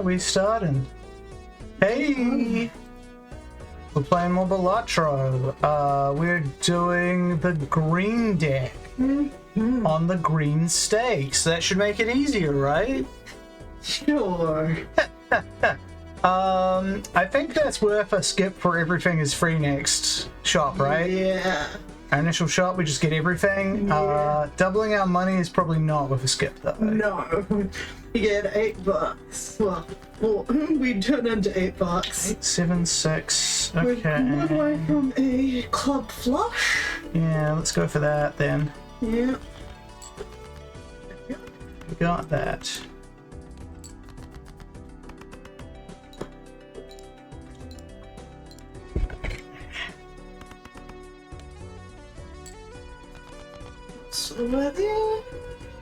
Alright, we started. Hey! We're playing more Balatro. We're doing the green deck on the green stakes. That should make it easier, right? Sure. I think that's worth a skip for everything is free next shop, right? Yeah. Our initial shop, we just get everything. Yeah. Doubling our money is probably not with a skip, though. No. You get $8. Well, we turn into $8. 8, 7, 6. Okay. We're one away from a club flush. Yeah, let's go for that then. Yeah. We got that. So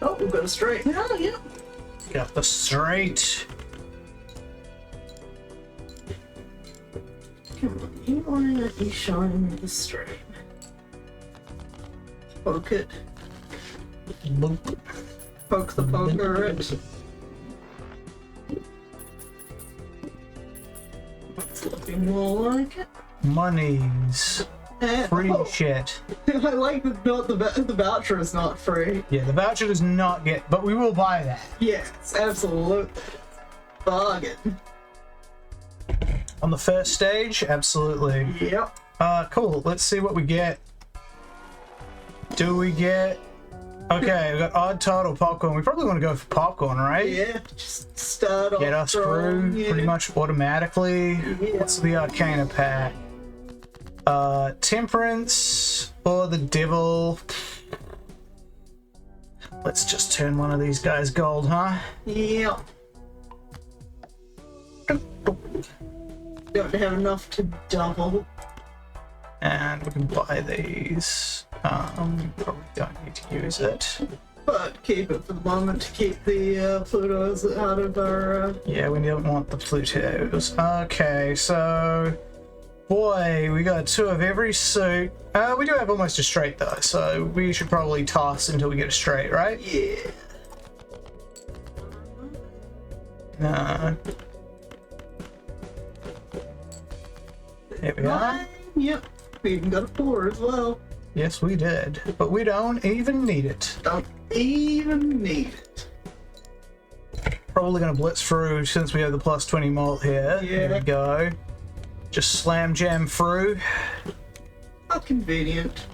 oh, we've got a straight now, yeah. Got the straight. Come on, you want to shine the straight. Poke it. Boop. Poke the poker it. It's looking more like it. Monies. Free shit. I like that the voucher is not free. Yeah, the voucher does not get, but we will buy that. Yes, absolutely. Bargain. On the first stage, absolutely. Yep. Cool. Let's see what we get. Do we get... Okay, we got odd title popcorn. We probably want to go for popcorn, right? Yeah, just start off. Get us through yeah. pretty much automatically. Yeah. What's the Arcana pack? Temperance or the Devil. Let's just turn one of these guys gold, huh? Yep. Don't have enough to double. And we can buy these. Probably don't need to use it. But keep it for the moment to keep the Plutos out of our... Yeah, we don't want the Plutos. Okay, so... Boy, we got 2 of every suit. We do have almost a straight though, so we should probably toss until we get a straight, right? Yeah. No. There we are. 9. Yep. We even got a 4 as well. Yes, we did. But we don't even need it. Don't even need it. Probably gonna blitz through since we have the plus 20 mult here. Yeah. Here we go. Just slam jam through. How convenient.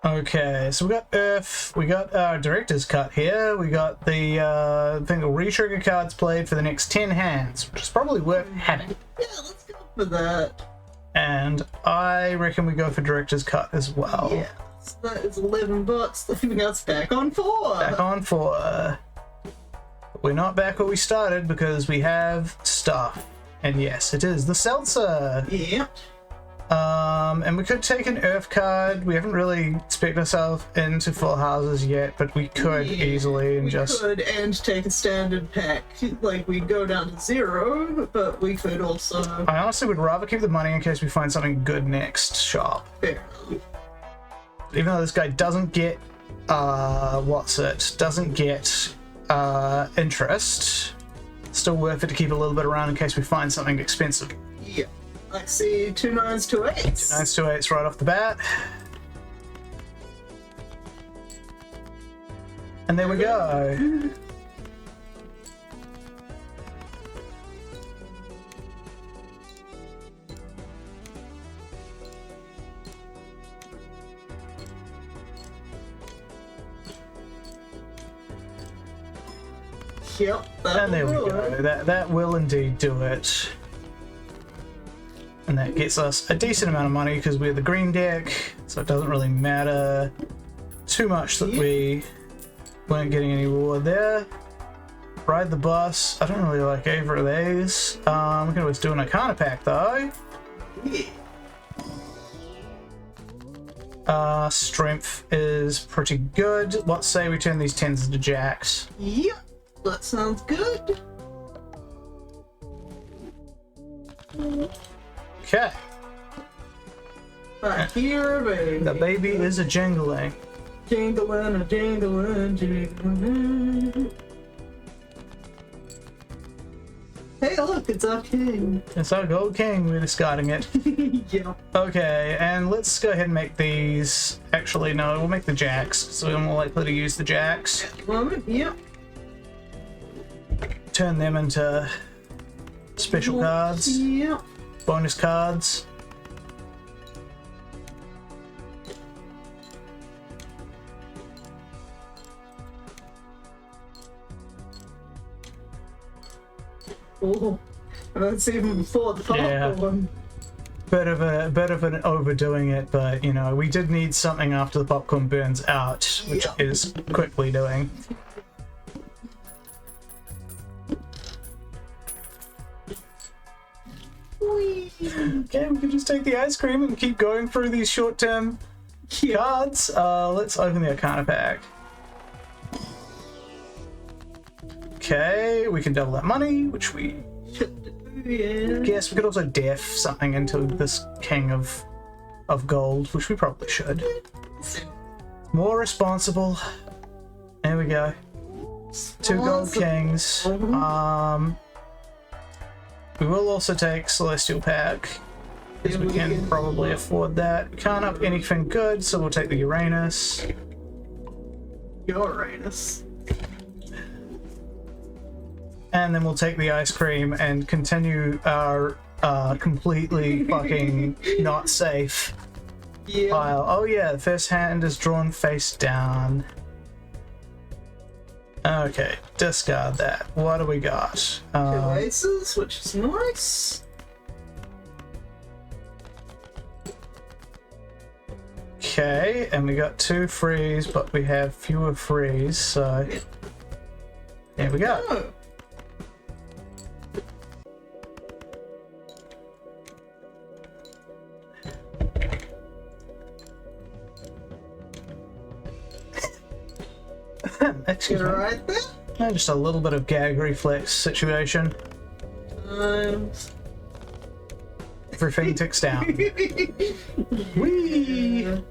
Okay, so we got Earth, we got our director's cut here, we got the thing of re-trigger cards played for the next 10 hands, which is probably worth having. Yeah, let's go for that. And I reckon we go for director's cut as well. Yeah, so that is $11, leaving us back on 4. Back on 4. We're not back where we started because we have stuff. And yes, it is the seltzer. Yeah. And we could take an Earth card. We haven't really spec'd ourselves into full houses yet, but we could easily and we just... could and take a standard pack. Like, we go down to 0, but we could also... I honestly would rather keep the money in case we find something good next shop. Fair. Even though this guy doesn't get, doesn't get, interest, still worth it to keep a little bit around in case we find something expensive. Yeah. I see 2 9s, 2 8s. 2 9s, 2 8s right off the bat. And there we go. Yep, And there we go. That will indeed do it. And that gets us a decent amount of money because we're the green deck, so it doesn't really matter too much that we weren't getting any reward there. Ride the bus. I don't really like either of these. We can always do an Arcana pack though. Strength is pretty good. Let's say we turn these 10s into jacks. Yep, that sounds good. Okay. I hear a baby. The baby is a jingling. Jingling, a jingling, jingling. Hey, look, it's our king. It's our gold king. We're discarding it. Yeah. Okay, and let's go ahead and make these. Actually, no, we'll make the jacks, so we're more likely to use the jacks. At the moment, yep. Turn them into special cards, Yep. bonus cards. Oh, that's even before the popcorn. Bit of an overdoing it, but you know, we did need something after the popcorn burns out, which Yeah. is quickly doing. Whee! Okay, we can just take the ice cream and keep going through these short-term Yeah. cards. Let's open the Arcana pack. Okay, we can double that money, which we Yeah. guess we could also def something into this king of gold, which we probably should. More responsible. There we go. 2 gold kings. We will also take Celestial Pack, because we can probably afford that. We can't up anything good, so we'll take the Uranus. Uranus. And then we'll take the ice cream and continue our completely fucking not safe Yeah. pile. Oh yeah, the first hand is drawn face down. Okay, discard that. What do we got? 2 aces, which is nice. Okay, and we got 2 frees, but we have fewer frees, so there we go. Oh. Excuse Get it me. right there. Just a little bit of gag reflex situation. Everything ticks down. Whee!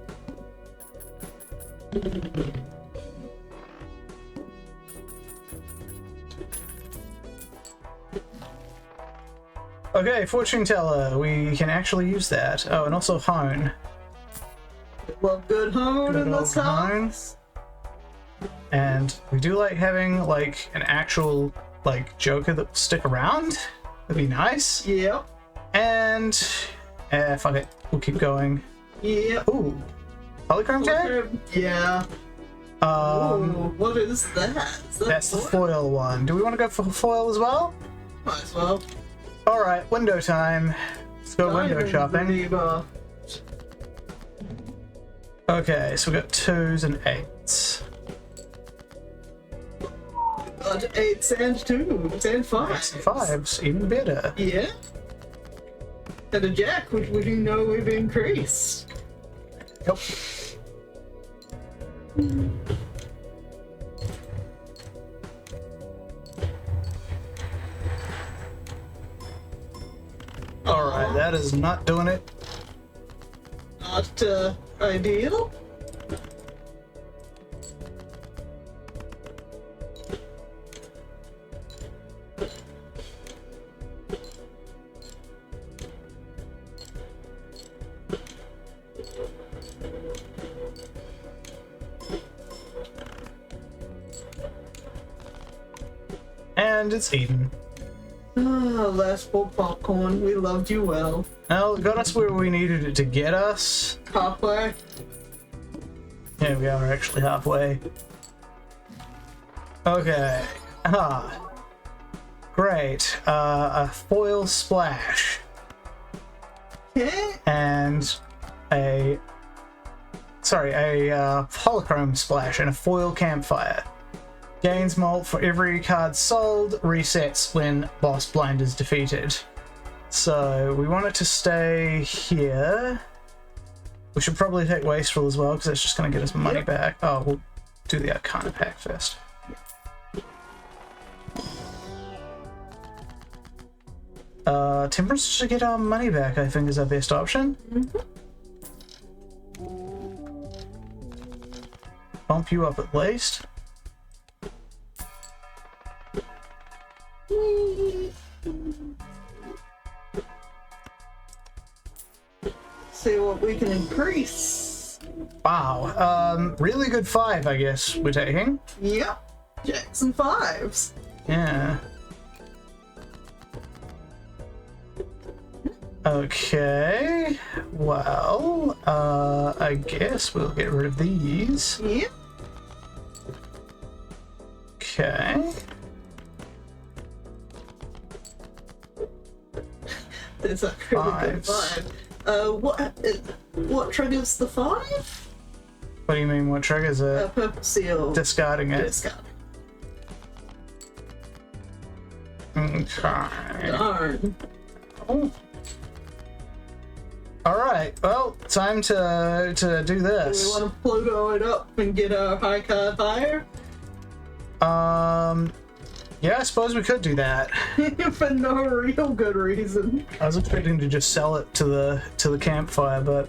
Okay, fortune teller. We can actually use that. Oh, and also hone. Love good hone Good in old this hone. house. And we do like having like an actual like Joker that will stick around. That'd be nice. Yep. And fuck it, we'll keep going. Yep. Ooh, polychrome tag. Yeah. Ooh, what is that? Is that That's the foil? foil one. Do we want to go for foil as well? Might as well. All right, window time. Let's go window Diamond shopping. Reaver. Okay, so we got 2s and 8s. Got 8s and 2s and 5s. 5s, even better. Yeah. And a jack, which we know we've increased. Yep. All right, that is not doing it. Not ideal. And it's eaten. Ah, last full popcorn. We loved you well. Well, it got us where we needed it to get us. Halfway. Yeah, we are actually halfway. Okay. Great. A foil splash. Yeah. And a polychrome splash and a foil campfire. Gains malt for every card sold, resets when boss blind is defeated. So we want it to stay here. We should probably take wasteful as well because that's just going to get us money back. Oh, we'll do the Arcana pack first. Temperance to get our money back, I think, is our best option. Bump you up at least. See what we can increase. Wow. Really good 5, I guess, we're taking. Yep. Jacks and 5s. Yeah. Okay. Well, I guess we'll get rid of these. Yep. Okay. There's a really good 5. What triggers the 5? What do you mean, what triggers it? Purple seal. Discarding it. Discarding. Okay. Darn. Oh. Alright, well, time to do Do we this. want to Pluto it up and get our high card higher? Yeah, I suppose we could do that. For no real good reason. I was expecting to just sell it to the campfire, but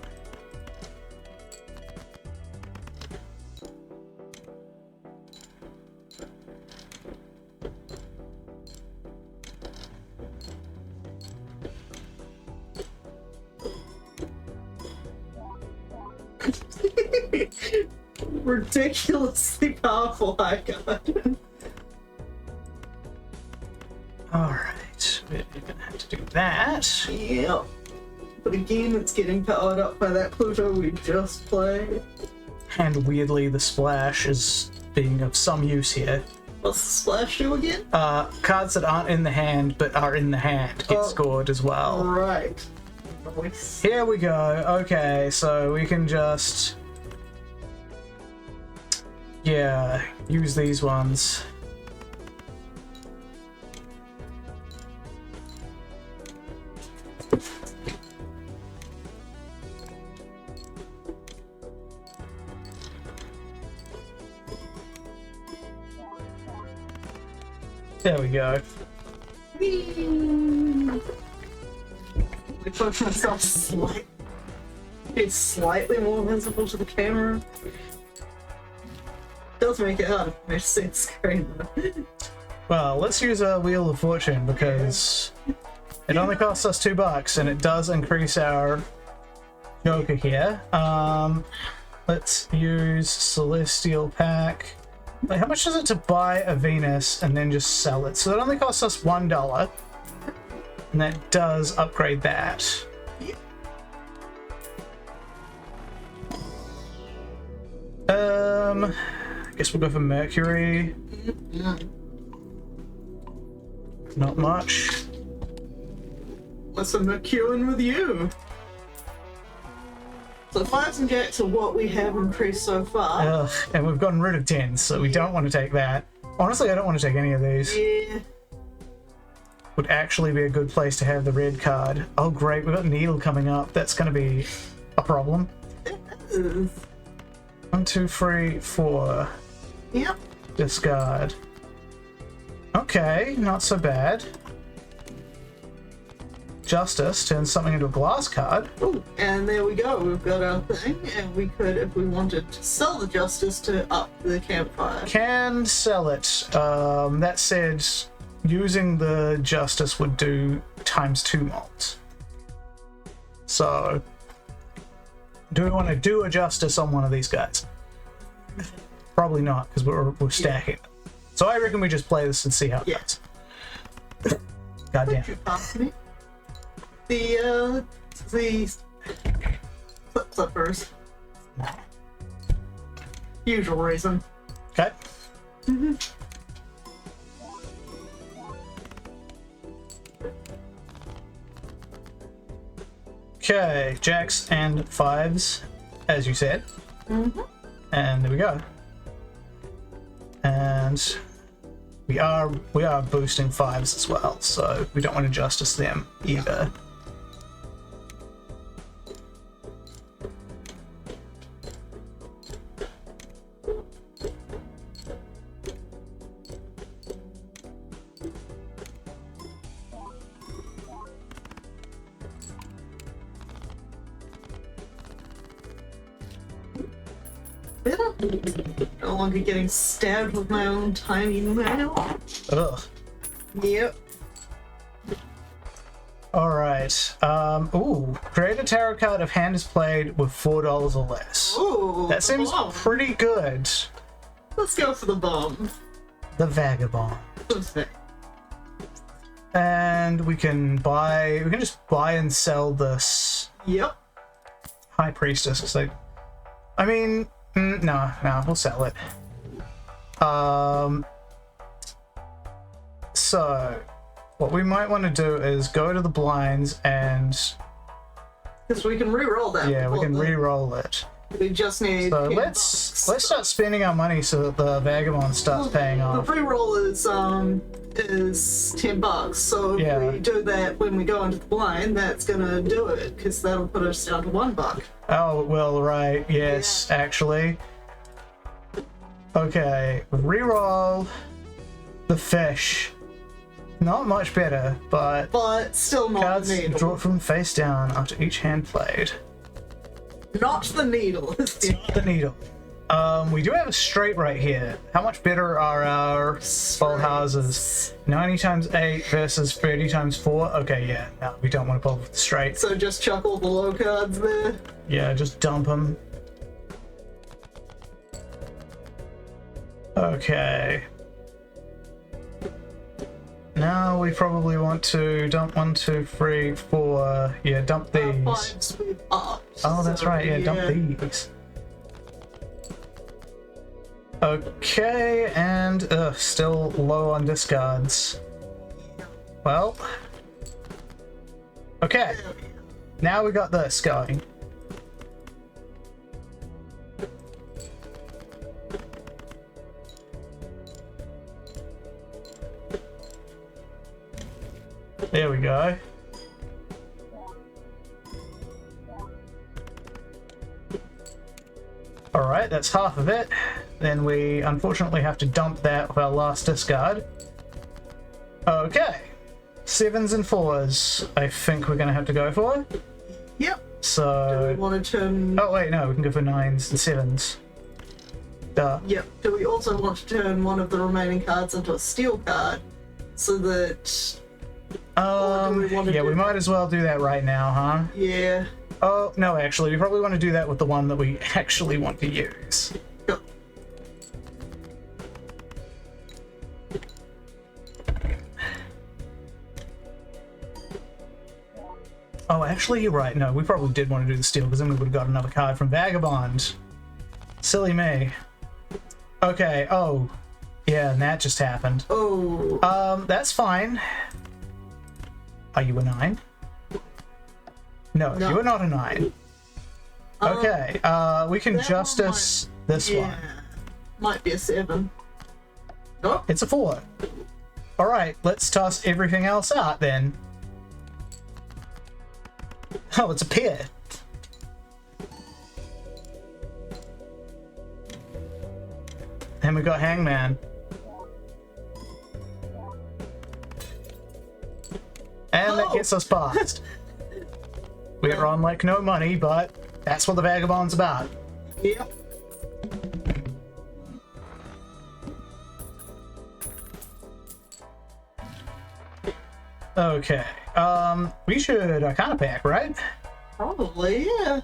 Ridiculously powerful high card. alright, we're gonna have to do that. Yep. But again, it's getting powered up by that Pluto we just played. And weirdly, the splash is being of some use here. What's the splash do again? Cards that aren't in the hand but are in the hand get scored as well. Right. Nice. Here we go. Okay, so we can just... yeah, use these ones. There we go. We push myself slightly more visible to the camera. Does make it hard for me to see the screen though. Well, let's use a Wheel of Fortune because it only costs us $2 and it does increase our Joker here. Let's use Celestial Pack. Wait, how much is it to buy a Venus and then just sell it? So it only costs us $1, and that does upgrade that. I guess we'll go for Mercury. Not much. What's a McEwen with you? So 5s and jacks are what we have increased so far. Ugh, and we've gotten rid of 10s, so we don't want to take that. Honestly, I don't want to take any of these. Yeah. Would actually be a good place to have the red card. Oh great, we've got Needle coming up. That's going to be a problem. Ugh. 1, 2, 3, 4. Yep. Discard. Okay, not so bad. Justice turns something into a glass card. Ooh, and there we go. We've got our thing, and we could, if we wanted, to sell the Justice to up the campfire. Can sell it. That said, using the Justice would do ×2 malt. So, do we want to do a Justice on one of these guys? Probably not, because we're stacking. So I reckon we just play this and see how it goes. Goddamn. You pass me the flip flippers. Usual reason. Okay. Okay, jacks and 5s, as you said. And there we go. And we are boosting 5s as well, so we don't want to justice them either. better. No longer getting stabbed with my own tiny nail. Ugh. Yep. Alright. Ooh. Create a tarot card if hand is played with $4 or less. Ooh, That seems bomb. pretty good. Let's go for the bomb. The Vagabond. What's that? And we can just buy and sell this Yep. High Priestess, because I mean, no, we'll sell it. So, what we might want to do is go to the blinds and... Because we can re-roll that. Yeah, we can re-roll it. We just need. So 10 let's bucks. start spending our money so that the Vagabond starts paying off. The re-roll is $10. So if Yeah. we do that when we go into the blind, that's gonna do it because that'll put us down to $1. Oh, well, right, yes, actually. Okay, re-roll the fish. Not much better, but But still not cards the needle. draw from face down after each hand played. Not the needle. The needle. We do have a straight right here. How much better are our full houses? 90 times 8 versus 30 times 4? Okay, yeah, no, we don't want to bother with the straight. So just chuck all the low cards there. Yeah, just dump them. Okay. Now we probably want to dump 1, 2, 3, 4. Yeah, dump these. Fives we've upped, Oh, that's so, right. Yeah, dump these. Okay, and still low on discards. Well. Okay. Now we got this going. There we go. Alright, that's half of it. Then we unfortunately have to dump that with our last discard. Okay. 7s and 4s, I think we're going to have to go for. Yep. Do So... we want to turn... Oh wait, no, we can go for 9s and 7s. Duh. Yep. Do we also want to turn one of the remaining cards into a steel card so that... Yeah, we might as well do that right now, huh? Yeah. Oh, no, actually, we probably want to do that with the one that we actually want to use. Yep. Oh, actually, you're right. No, we probably did want to do the steal, because then we would have got another card from Vagabond. Silly me. Okay, oh. Yeah, and that just happened. Oh. That's fine. Are you a 9? No, No. you are not a 9. Okay, we can that justice this yeah. one. Might be a 7. Oh. It's a 4. Alright, let's toss everything else out then. Oh, it's a pair. And we got Hangman. And that gets us past. We're on like no money, but that's what the Vagabond's about. Yep. Okay. We should Arcana pack, right? Probably, yeah.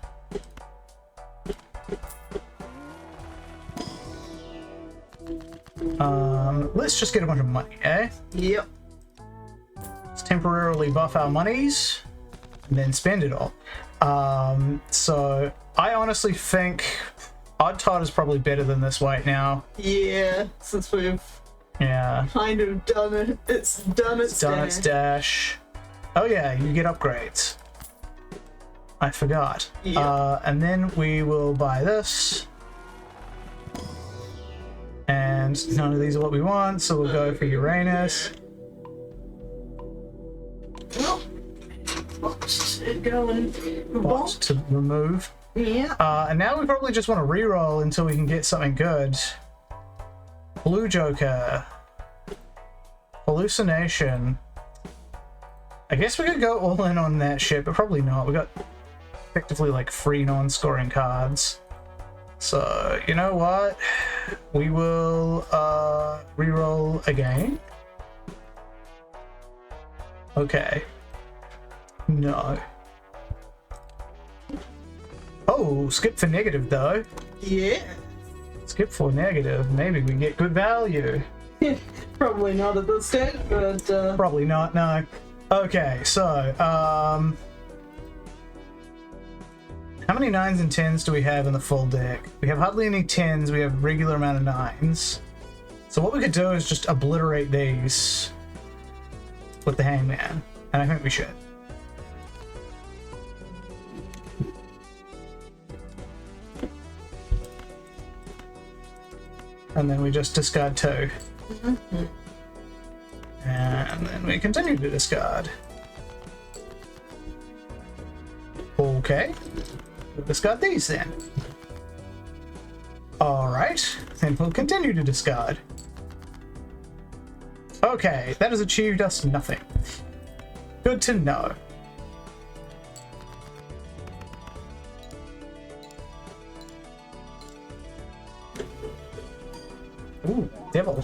Let's just get a bunch of money, eh? Yep. Let's temporarily buff our monies and then spend it all. So I honestly think Odd Todd is probably better than this right now. Yeah, since we've Yeah. kind of done it. It's done its Done its dash. Oh yeah, you get upgrades. I forgot. Yeah. And then we will buy this. And none of these are what we want, so we'll go for Uranus. Well, let's go and Bot to remove. yeah. And now we probably just want to reroll until we can get something good. Blue Joker. Hallucination. I guess we could go all in on that shit, but probably not. We got effectively like free non-scoring cards. So, you know what? We will re-roll again. Okay. No. Oh, skip for negative though. Yeah. Skip for negative. Maybe we get good value. Probably not at this stage, but Probably not, no. Okay, so, how many 9s and 10s do we have in the full deck? We have hardly any 10s, we have a regular amount of 9s. So what we could do is just obliterate these with the hangman, and I think we should. And then we just discard 2. mm-hmm. And then we continue to discard. Okay. We'll discard these then. Alright, then we'll continue to discard. Okay, that has achieved us nothing. Good to know. Ooh, devil.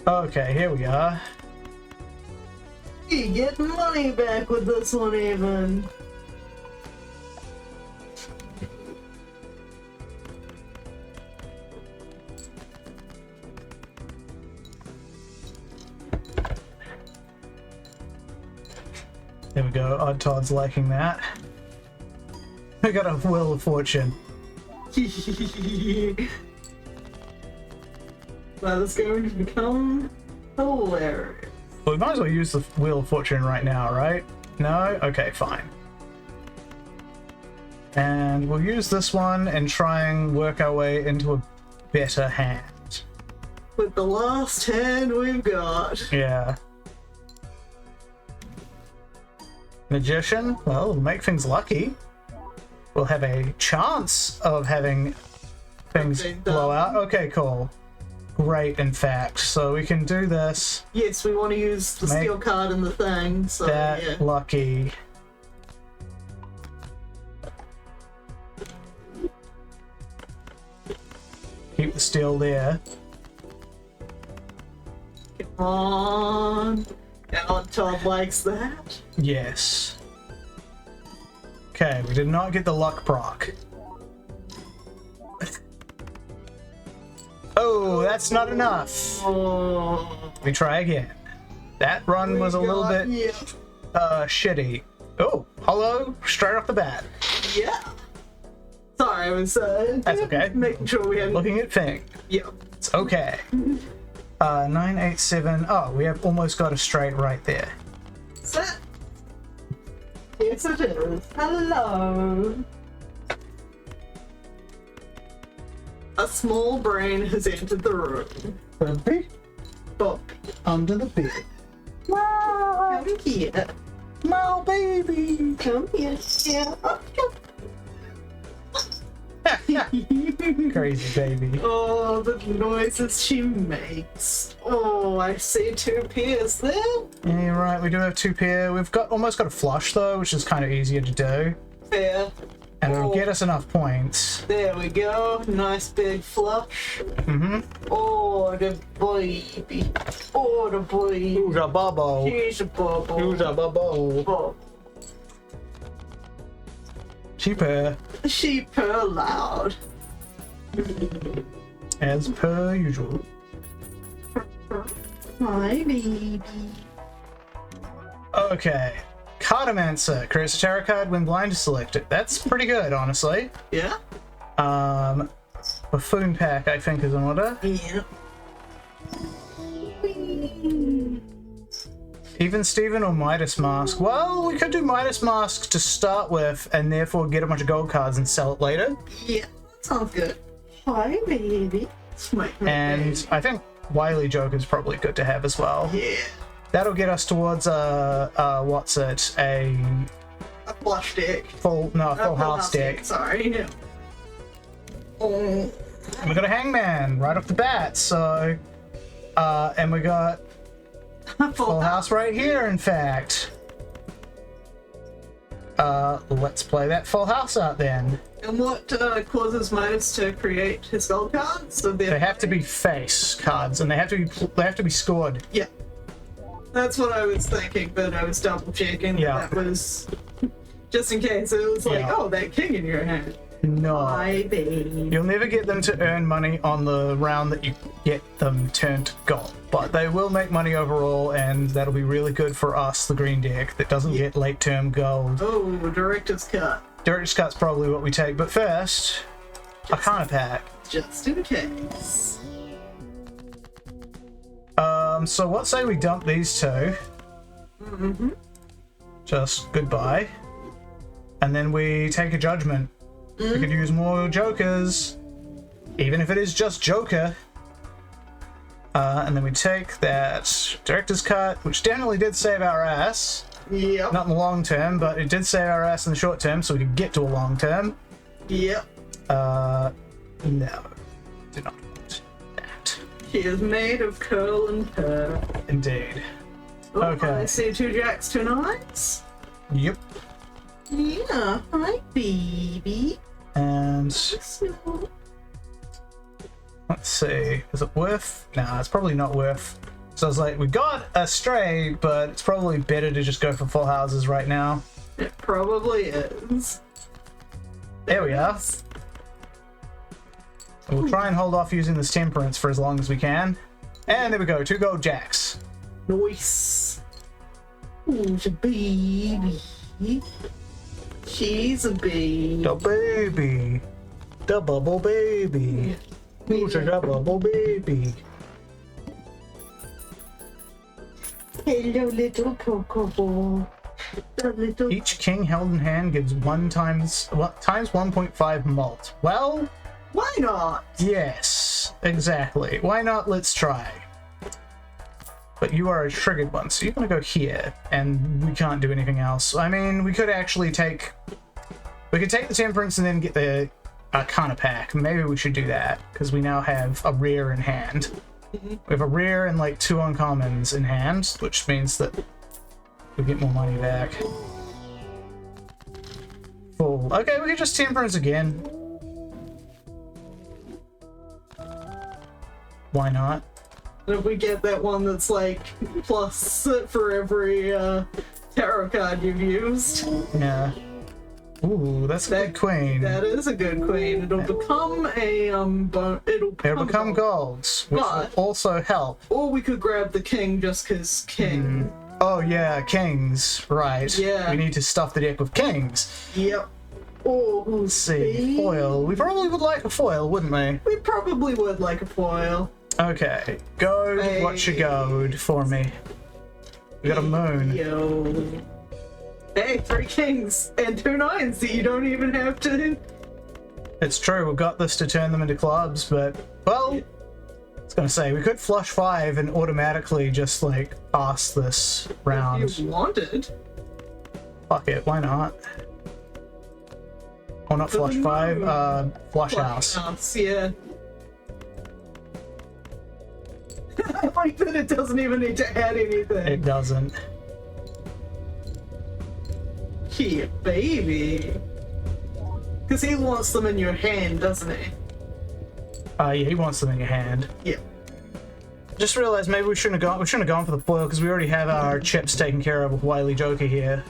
Okay, here we are. You get money back with this one even. There we go, Odd Todd's liking that. We got a Wheel of Fortune. That is going to become hilarious. Well, we might as well use the Wheel of Fortune right now, right? No? Okay, fine. And we'll use this one and try and work our way into a better hand. With the last hand we've got. Yeah. Magician? Well, it'll make things lucky. We'll have a chance of having things Okay, blow out. Okay, cool. Great, in fact. So we can do this. Yes, we want to use the Make steel card in the thing, so That yeah. lucky. Keep the steel there. Come on. Now Todd likes that. Yes. Okay, we did not get the luck proc. Oh, that's not enough. Oh. We try again. That run was a little bit Yeah. shitty. Oh, hello, straight off the bat. Yeah. Sorry, I was That's okay. making sure we had. Looking at Fing. Yeah. It's okay. 987. Oh, we have almost got a straight right there. Set. Yes, it is. Hello. A small brain has entered the room. Bumpy Bob, under the bed. come here. My baby. Come here. Yeah. Crazy baby. Oh, the noises she makes. Oh, I see 2 pairs there. Yeah, right. We do have 2 pair. We've got almost got a flush though, which is kind of easier to do, Fair. and it'll Oh. get us enough points. There we go. Nice big flush. Mm-hmm. Oh, the baby. Oh, the boy. Who's a bubble? She's a bubble. Who's a bubble? Bob. Cheaper, She purr loud. as per usual. Hi, baby. Okay. Cartomancer. Creates a tarot card when blind is selected. That's pretty good, honestly. Yeah? Buffoon pack, I think, is in order. Yeah. Even Steven or Midas Mask? Well, we could do Midas Mask to start with, and therefore get a bunch of gold cards and sell it later. Yeah, that sounds good. Hi, baby. Smack my And baby. I think Wily Joke is probably good to have as well. Yeah. That'll get us towards what's it? A A flush deck. full house deck. Sorry. Yeah. Oh. And we got a Hangman right off the bat, so and we got full house right here, in fact. Let's play that full house out then. And what causes miners to create his spell cards? So They have to be face cards, and they have to be scored. Yeah. That's what I was thinking, but I was double checking. Yeah. That was just in case. It was like, Yeah. oh, that king in your hand. No. My baby. You'll never get them to earn money on the round that you get them turned to gold. But they will make money overall, and that'll be really good for us, the green deck, that doesn't get late-term gold. Oh, director's cut. Director's Cut's probably what we take, but first, Arcana Pack. Just in case. So what say we dump these two? Mm-hmm. Just goodbye. And then we take a judgment. We could use more jokers. Even if it is just Joker. And then we take that Director's Cut, which definitely did save our ass. Yep. Not in the long term, but it did save our ass in the short term, so we could get to a long term. Yep. No. Did not want that. She is made of curl and purr. Indeed. Oh, Okay. I see 2 jacks, 2 nines. Yep. Yeah, hi, baby. And So, let's see. Is it worth? Nah, it's probably not worth. So I was like, we got a stray, but it's probably better to just go for full houses right now. it probably is. There we are. We'll try and hold off using this temperance for as long as we can. And there we go, 2 gold jacks. Nice. Who's a baby? She's a baby. The baby. The bubble baby. Who's a bubble baby? Hello, little Coco. The little. Each king held in hand gives times 1.5 malt. Well, Why not? yes, exactly. Why not? Let's try. But you are a triggered one, so you're gonna go here, and we can't do anything else. I mean, we could actually take... We could take the temperance and then get the Arcana Pack. Maybe we should do that, because we now have a rare in hand. We have a rare and like 2 uncommons in hand, which means that we get more money back. Full. Okay, we can just temperance again. Why not? If we get that one that's like plus for every tarot card you've used. Yeah. Ooh, that's a good queen. That is a good queen. It'll become a it'll become golds, which But- will also help. Or we could grab the king just cause king. Oh yeah, kings. Right. Yeah. We need to stuff the deck with kings. Yep. Oh, Let's see. Foil. We probably would like a foil, wouldn't we? We probably would like a foil. Okay. Goad, Hey. what's your goad for me? We got a moon. Yo. Hey, 3 kings and 2 nines that you don't even have to. It's true, we've got this to turn them into clubs, but, well, I was gonna say, we could flush 5 and automatically just, like, pass this round. If you wanted. Fuck it, why not? Or not flush 5, flush house. House, yeah. I like that it doesn't even need to add anything. It doesn't. Here, baby. Because he wants them in your hand, doesn't he? Yeah, he wants them in your hand. Yeah. Just realized maybe we shouldn't have gone for the foil because we already have our chips taken care of with Wily Joker here.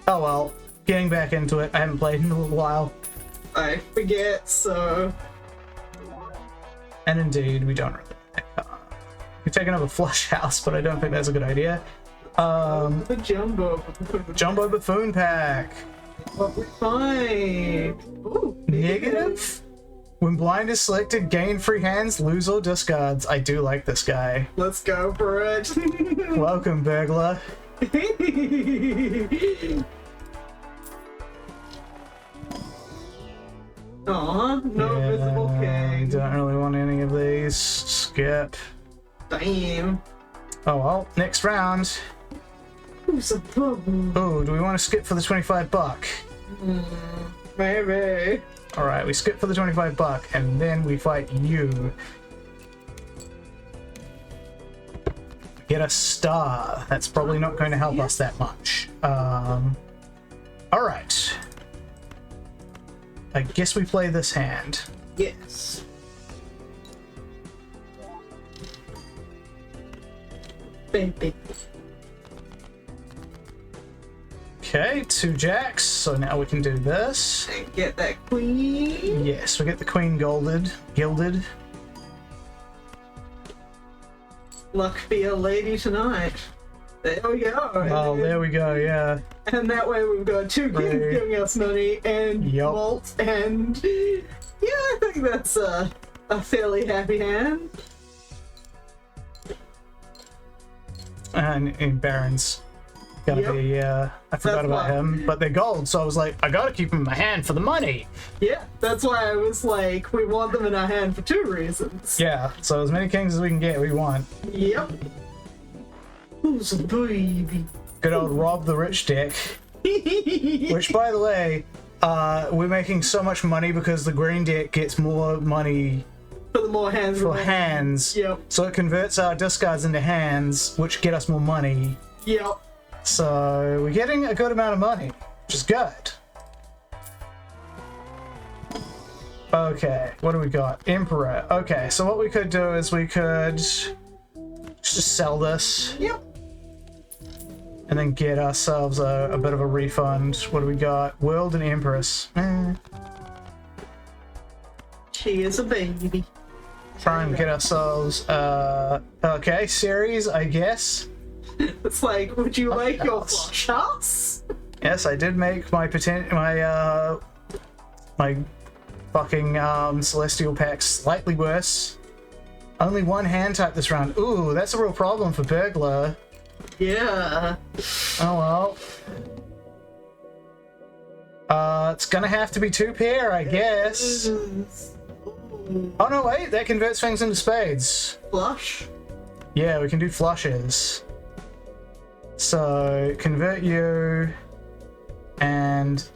Oh well, getting back into it. I haven't played in a little while. I forget, so... And indeed, we don't really. We could take another flush house, but I don't think that's a good idea. The jumbo. Jumbo Buffoon Pack. What we find? Ooh, Negative? When blind is selected, gain free hands, lose or discards. I do like this guy. Let's go for it. Welcome, burglar. Aw, no visible king. Don't really want any of these. Skip. Damn. Oh well, next round. Who's a bubble? Oh, do we want to skip for the 25 buck? Maybe. Alright, we skip for the 25 buck, and then we fight you. Get a star. That's probably not going to help us that much. Alright, Alright. I guess we play this hand. Yes. Baby. Okay, 2 jacks, so now we can do this. And get that queen. Yes, we get the queen gilded. Luck be a lady tonight. There we go. Oh, there we go, yeah. And that way we've got 2 kings Right. giving us money and Yup. malt, and yeah, I think that's a fairly happy hand. And Baron's gotta Yep. be, yeah. I forgot That's about why. him, but they're gold, so I was like, I gotta keep them in my hand for the money. Yeah, that's why I was like, we want them in our hand for 2 reasons. Yeah, so as many kings as we can get, we want. Yep. Who's a baby? Good old Rob the Rich deck. Which, by the way, we're making so much money because the green deck gets more money For the more hands. for remaining. hands. Yep. So it converts our discards into hands, which get us more money. Yep. So we're getting a good amount of money, which is good. Okay, what do we got? Emperor. Okay, so what we could do is we could just sell this Yep. and then get ourselves a bit of a refund. What do we got? World and Empress. She is a baby. Try and get ourselves, okay, series, I guess. It's like, would you like your house. flush house? Yes, I did make my my fucking celestial pack slightly worse. Only 1 hand type this round. Ooh, that's a real problem for burglar. Yeah. Oh well. It's gonna have to be 2 pair, I guess. Oh no, wait, that converts things into spades. Flush. Yeah, we can do flushes. So, convert you, and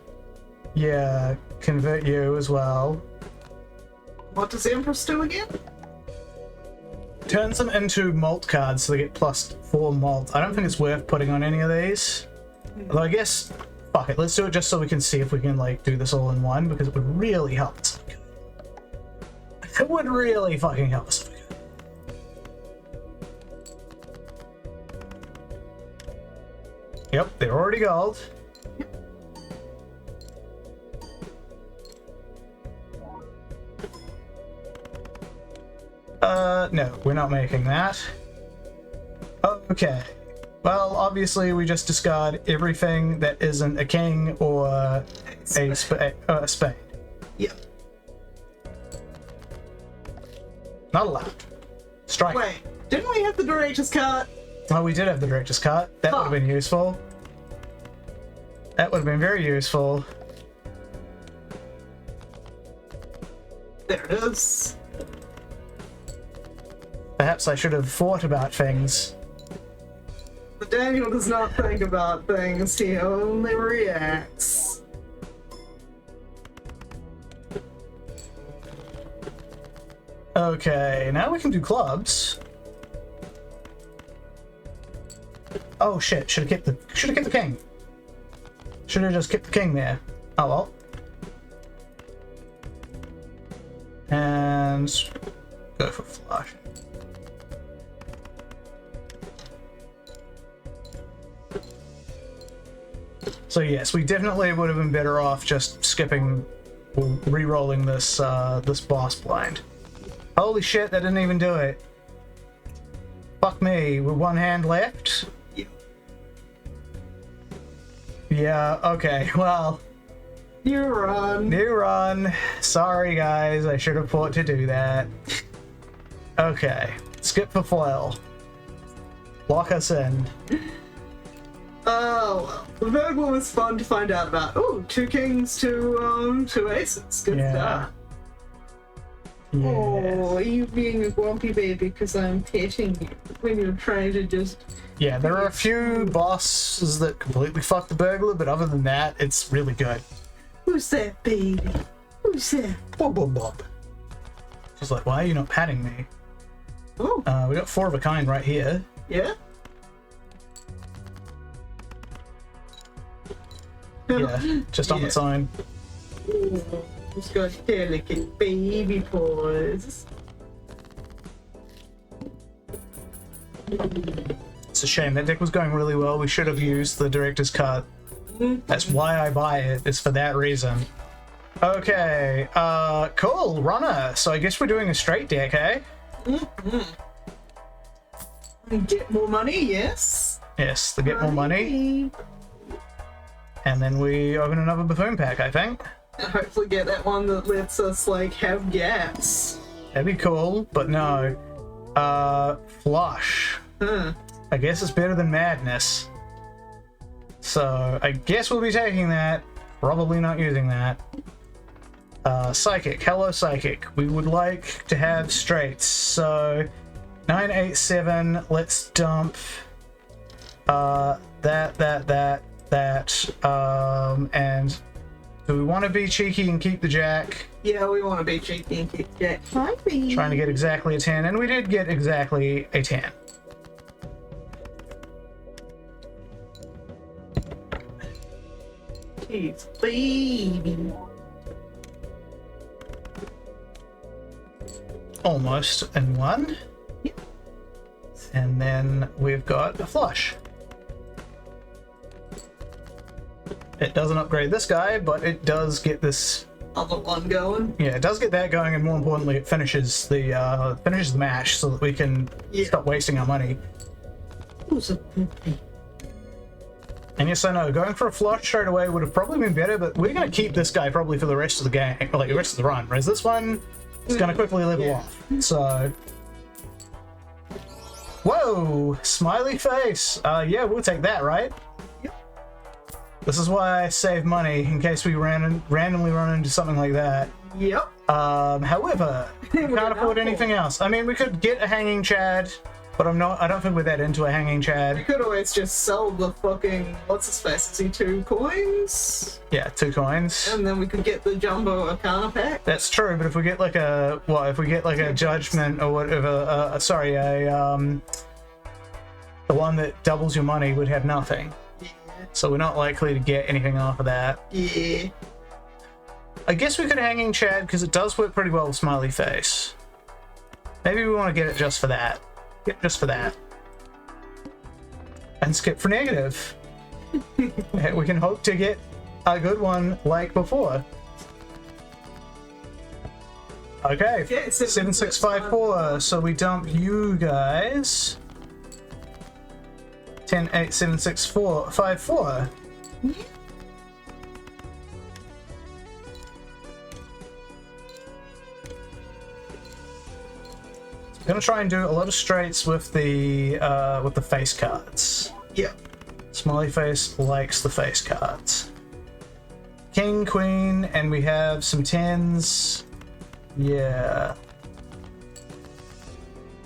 yeah, convert you as well. What does Empress do again? Turns them into malt cards so they get +4 malt. I don't think it's worth putting on any of these. Although I guess, fuck it, let's do it just so we can see if we can like do this all in one, because it would really help us. It would really fucking help us. Yep, they're already gold. No, we're not making that. Okay. Well, obviously we just discard everything that isn't a king or a spade. Yep. Not allowed. Strike. Wait, didn't we have the director's cut? Oh, we did have the director's cut. That would have been useful. That would have been very useful. There it is. Perhaps I should have thought about things. But Daniel does not think about things, he only reacts. Okay, now we can do clubs. Oh shit, should have kept the king. Should have just kept the king there. Oh well. And go for flush. So yes, we definitely would have been better off just skipping, re-rolling this this boss blind. Holy shit, that didn't even do it. Fuck me, with 1 hand left? Yeah. Yeah, okay, well, You run. new run. Sorry guys, I should have thought to do that. Okay, skip the foil. Lock us in. Oh, well. The burglar was fun to find out about. Ooh, 2 kings, 2 aces. Good Yeah. stuff. Yeah. Oh, you being a grumpy baby because I'm petting you when you're trying to just... Yeah, there are a few bosses that completely fuck the burglar, but other than that, it's really good. Who's that baby? Who's that? Bob, bob, bob. She's like, why are you not patting me? Oh, We got 4 of a kind right here. yeah? Yeah, just on its own. Ooh, it's got delicate baby paws. It's a shame. That deck was going really well. We should have used the director's cut. That's why I buy it. It's for that reason. Okay, cool, runner. So I guess we're doing a straight deck, eh? Get more money, yes. Yes, to get more money. And then we open another buffoon pack, I think. And hopefully get that one that lets us, like, have gas. That'd be cool, but no. Flush. I guess it's better than madness. So I guess we'll be taking that. Probably not using that. Psychic. Hello, Psychic. We would like to have straights. So 9, 8, 7. Let's dump that. And do we want to be cheeky and keep the jack? Yeah, we want to be cheeky and keep the jack. Trying to get exactly a 10, and we did get exactly a 10. Jeez, baby. Almost in one. Yep. And then we've got a flush. It doesn't upgrade this guy, but it does get this Other one going. Yeah, it does get that going, and more importantly, it finishes the match so that we can stop wasting our money. And yes, I know, going for a flush straight away would have probably been better, but we're going to keep this guy probably for the rest of the game, or like the rest of the run, whereas this one is going to quickly level off. So, whoa, smiley face. Yeah, we'll take that, right? This is why I save money in case we randomly run into something like that. Yep. However, we can't afford anything else. I mean, we could get a hanging Chad, but I don't think we're that into a hanging We Chad. could always just sell the fucking, what's his face, is he 2 coins? Yeah, 2 coins. And then we could get the Jumbo Arcana pack. That's true, but if we get like a, if we get like a judgment or whatever, the one that doubles your money would have nothing. So we're not likely to get anything off of that. Yeah. I guess we could hanging Chad because it does work pretty well with smiley face. Maybe we want to get it just for that. Get just for that. And skip for negative. We can hope to get a good one like before. Okay, 7654. So we dump you guys. 10, 8, 7, 6, 4, 5, 4. Yeah. I'm gonna try and do a lot of straights with the face cards. Yep. Smiley face likes the face cards. King, queen, and we have some 10s. Yeah.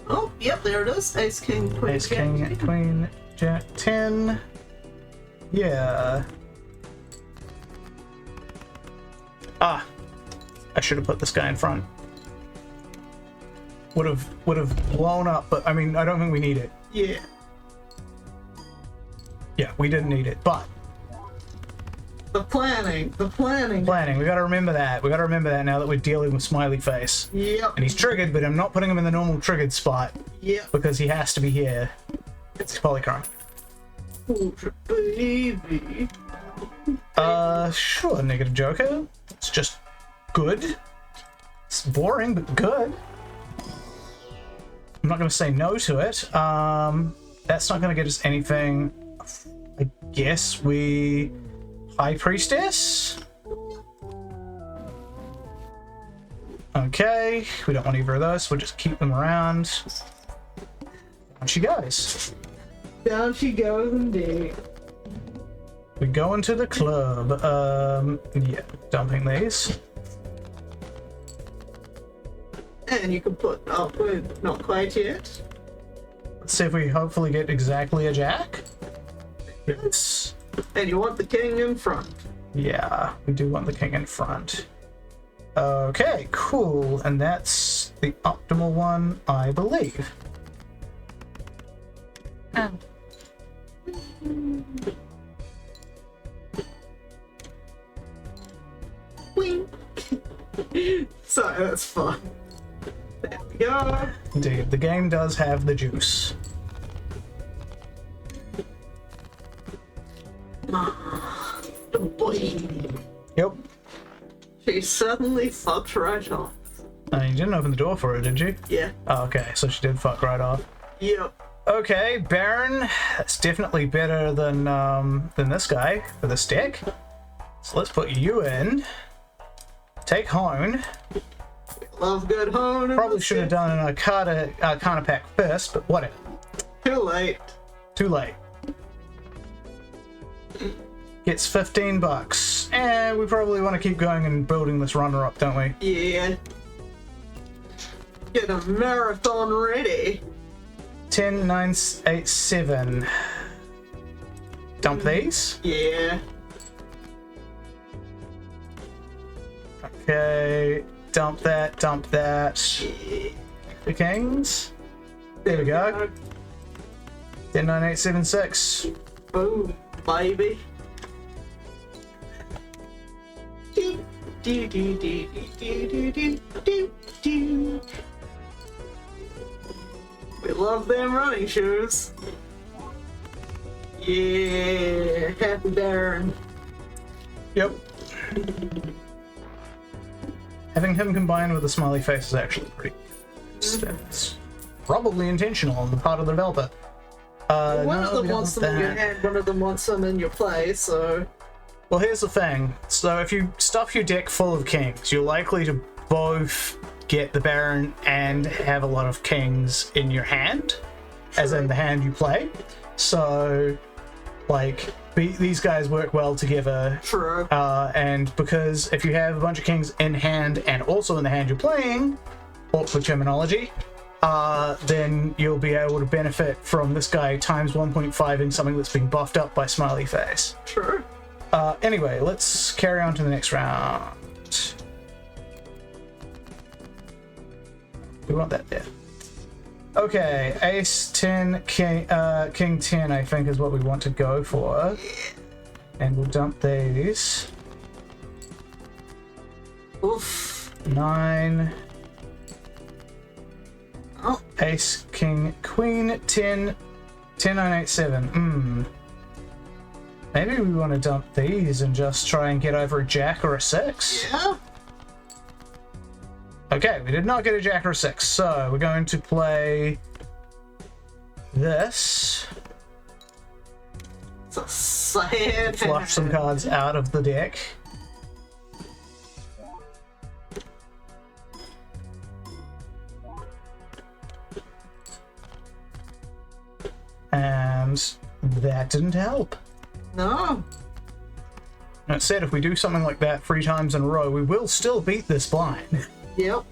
Oh, yep, there it is. Ace, king, queen, Ace, jack, king, ten. queen, jack, 10. Yeah. Ah, I should have put this guy in front. Would have blown up, but I mean, I don't think we need it. Yeah. Yeah, we didn't need it, but The planning. planning. We got to remember that. We got to remember that now that we're dealing with smiley face. Yep. And he's triggered, but I'm not putting him in the normal triggered spot Yep. because he has to be here. It's polychrome. Ultra baby. Sure, negative Joker. It's just good. It's boring, but good. I'm not going to say no to it. That's not going to get us anything. I guess we... High Priestess? Okay, we don't want either of those, we'll just keep them around. Down she goes. Down she goes indeed. We go into the club. Yeah, dumping these. And you can put up with not quite yet. Let's see if we hopefully get exactly a jack. Yes. And you want the king in front. Yeah, we do want the king in front. Okay, cool. And that's the optimal one, I believe. So that's fun. There we go. Indeed, the game does have the juice. Oh boy. Yep. She suddenly fucked right off. You didn't open the door for her, did you? Yeah. Oh, okay, so she did fuck right off. Yep. Okay, Baron. That's definitely better than this guy for this deck. So let's put you in. Take Hone. Love good hone. Probably should have done an Arcana pack first, but whatever. Too late. Too late. Gets $15. And we probably want to keep going and building this runner up, don't we? Yeah. Get a marathon ready. 10, 9, 8, 7. Dump these. Yeah. Okay. Dump that, dump that. The kings. There we go. 10, 9, 8, 7, 6. Boom, baby. Do, do, do, do, do, do, do, do. We love them running shoes. Yeah, happy Baron. Yep. Having him combined with a smiley face is actually pretty good. That's probably intentional on the part of the developer. One no, of them we don't wants want them in your that. hand, one of them wants them in your play, so... Well, here's the thing. So if you stuff your deck full of kings, you're likely to both get the Baron and have a lot of kings in your hand, as in the hand you play. So, like, these guys work well together. True. And because if you have a bunch of kings in hand and also in the hand you're playing, awkward terminology, then you'll be able to benefit from this guy times 1.5 in something that's been buffed up by Smiley Face. True. Anyway, let's carry on to the next round. We want that there. Okay, ace 10, king 10, I think is what we want to go for. And we'll dump these. Oof. 9. Oh. Ace, king, queen, 10, 10, 9, 8, 7. Maybe we want to dump these and just try and get over a jack or a 6. Yeah. Okay, we did not get a jack or a 6, so we're going to play this. It's a sad Flush some cards out of the deck. And that didn't help. No. That said, if we do something like that 3 times in a row, we will still beat this blind. Yep.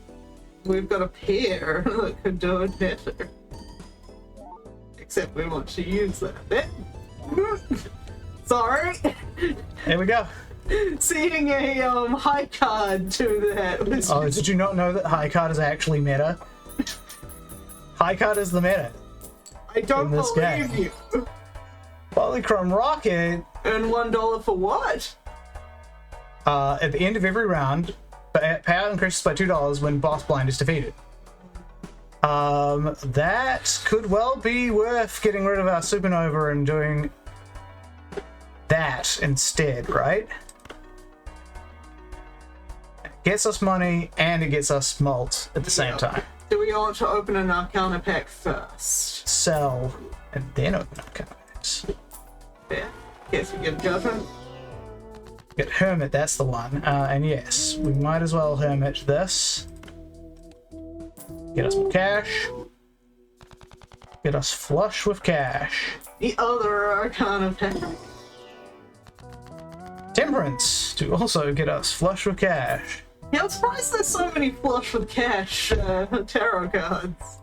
We've got a pair that could do it better. Except we want to use that bit. Sorry. There we go. Seeing a high card to that was Oh, did you not know that high card is actually meta? High card is the meta. I don't in this believe game. you. Polychrome Rocket, And $1 for what? at the end of every round, payout increases by $2 when boss blind is defeated. That could well be worth getting rid of our supernova and doing that instead, right? It gets us money and it gets us malt at the same time. Do we want to open an Arcana pack first? Sell and then open up cards. Yeah. Guess we get judgment. Get Hermit, that's the one. And yes, we might as well Hermit this. Get us some cash. Get us flush with cash. The other Arcana pack. Temperance to also get us flush with cash. Yeah, I'm surprised there's so many flush with cash tarot cards.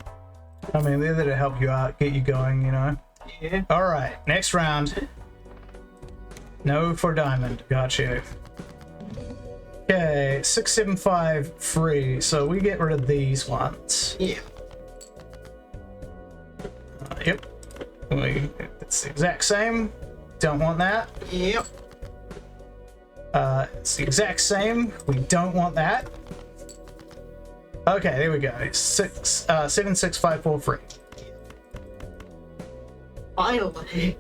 I mean, they're there to help you out, get you going, you know. Yeah. Alright, next round. No for diamond. Got you. Okay, 6, 7, 5 free. So we get rid of these ones. Yeah. Yep. It's the exact same. Don't want that. Yep. It's the exact same. We don't want that. Okay, there we go. 76543. Finally.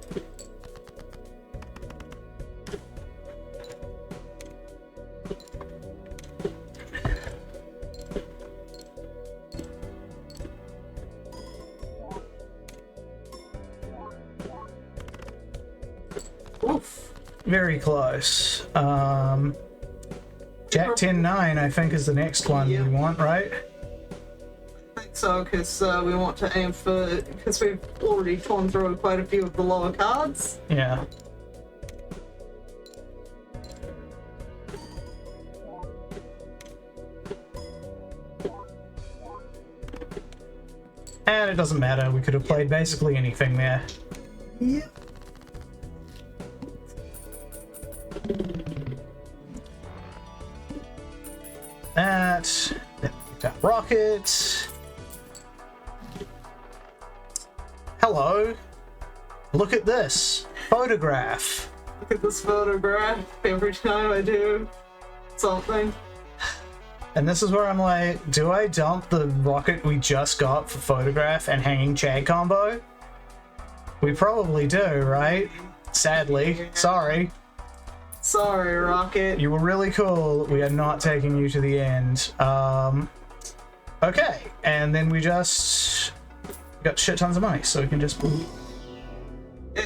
Oof. Very close. Jack 10-9, I think, is the next one we want, right? I think so, because we want to aim for, because we've already torn through quite a few of the lower cards. Yeah. And it doesn't matter, we could have played basically anything there. Yep. That rocket. Hello. Look at this photograph. Look at this photograph every time I do something. And this is where I'm like, do I dump the rocket we just got for photograph and hanging Chad combo? We probably do, right? Sadly. Sorry. Sorry, Rocket. You were really cool. We are not taking you to the end. Okay. And then we just got shit tons of money, so we can just...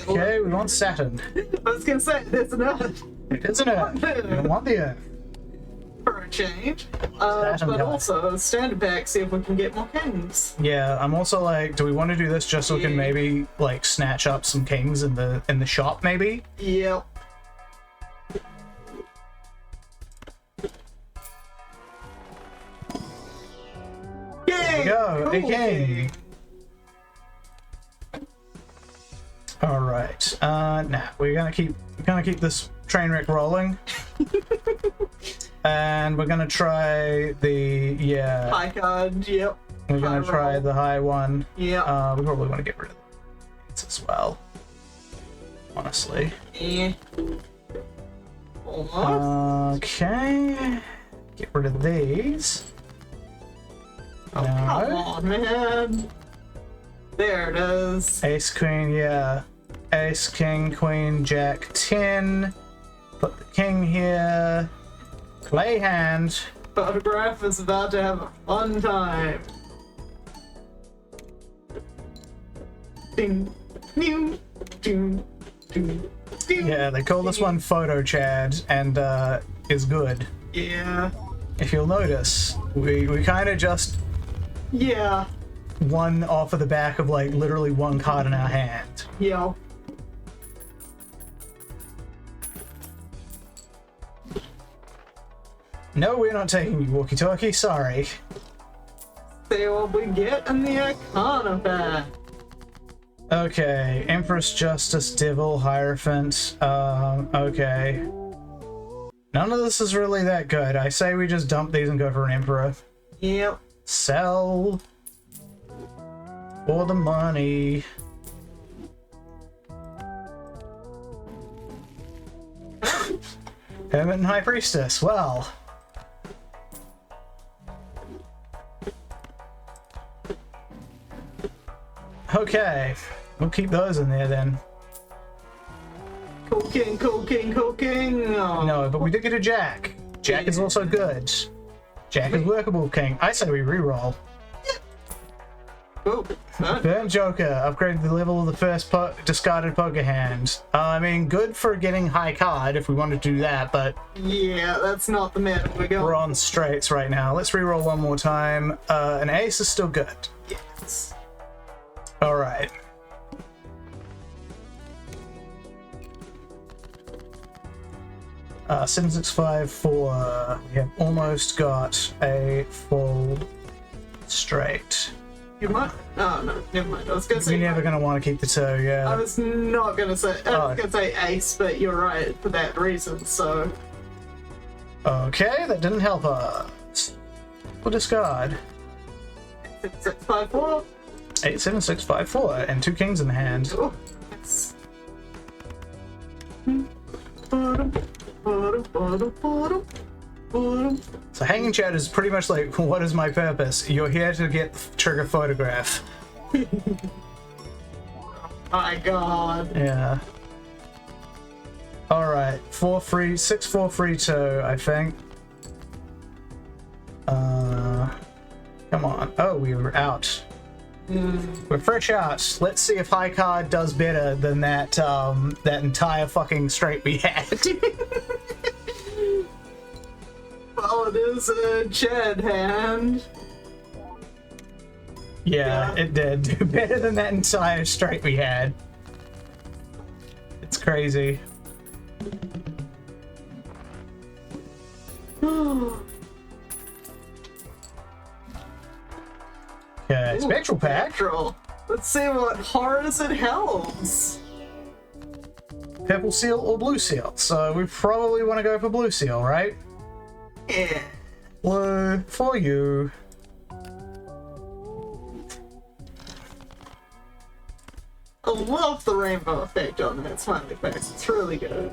Okay, we want Saturn. I was gonna say, there's an Earth. It is an Earth. We don't want the Earth. For a change. But guy. also, standard pack, see if we can get more kings. Yeah, I'm also like, do we want to do this just so we can maybe like snatch up some kings in the shop, maybe? Yep. There we go, a king. All right. Nah, we're gonna keep this train wreck rolling. And we're gonna try the High card, yep. We're gonna try the high one. Yeah. We probably want to get rid of these as well. Honestly. Almost. Okay. Get rid of these. Oh, No. come on, man. There it is. Ace, queen, yeah. Ace, king, queen, jack, 10. Put the king here. Play hand. Photograph is about to have a fun time. Ding, ding, ding, ding, ding. Yeah, they call this one Photo Chad, and is good. Yeah. If you'll notice, we kind of just Yeah. won off of the back of like literally one card in our hand. Yeah. No, we're not taking you, walkie-talkie. Sorry. See what we get in the Arcana pack. Okay, Empress, Justice, Devil, Hierophant. Okay. None of this is really that good. I say we just dump these and go for an Emperor. Yep. Sell. For the money. Hermit and High Priestess. Well. Okay. We'll keep those in there then. Cool king, cool king, cool king. Oh. No, but we did get a Jack. Jack is also good. Jack is workable king. I say we reroll. Cool. Burnt Joker. Upgrade the level of the first discarded poker hand. I mean, good for getting high card if we want to do that, but Yeah, that's not the meta we're going. we're on straights right now. Let's reroll one more time. An ace is still good. Yes. Alright. Uh, 7654. We have almost got a full straight. You might. Oh no, never mind. I was gonna say. You're never going to want to keep the two, I yeah. was not gonna say. I Oh. was gonna say ace, but you're right for that reason. So Okay, that didn't help us. We'll discard. 654. 87654 and two kings in the hand. Oh, yes. Bottom, bottom, bottom, bottom, bottom, So hanging chat is pretty much like, what is my purpose? You're here to get the trigger photograph. My god. Yeah. Alright, 6 4 3 2, I think. Come on. Oh, we were out. We're fresh out. Let's see if high card does better than that that entire fucking straight we had. Well, it is a Chad hand. Yeah, it did do better than that entire straight we had. It's crazy. Okay, spectral pack. Spectral. Let's see what horrors it helps. Purple seal or blue seal? So we probably want to go for blue seal, right? Yeah. Blue for you. I love the rainbow effect on that smiley face. It's really good.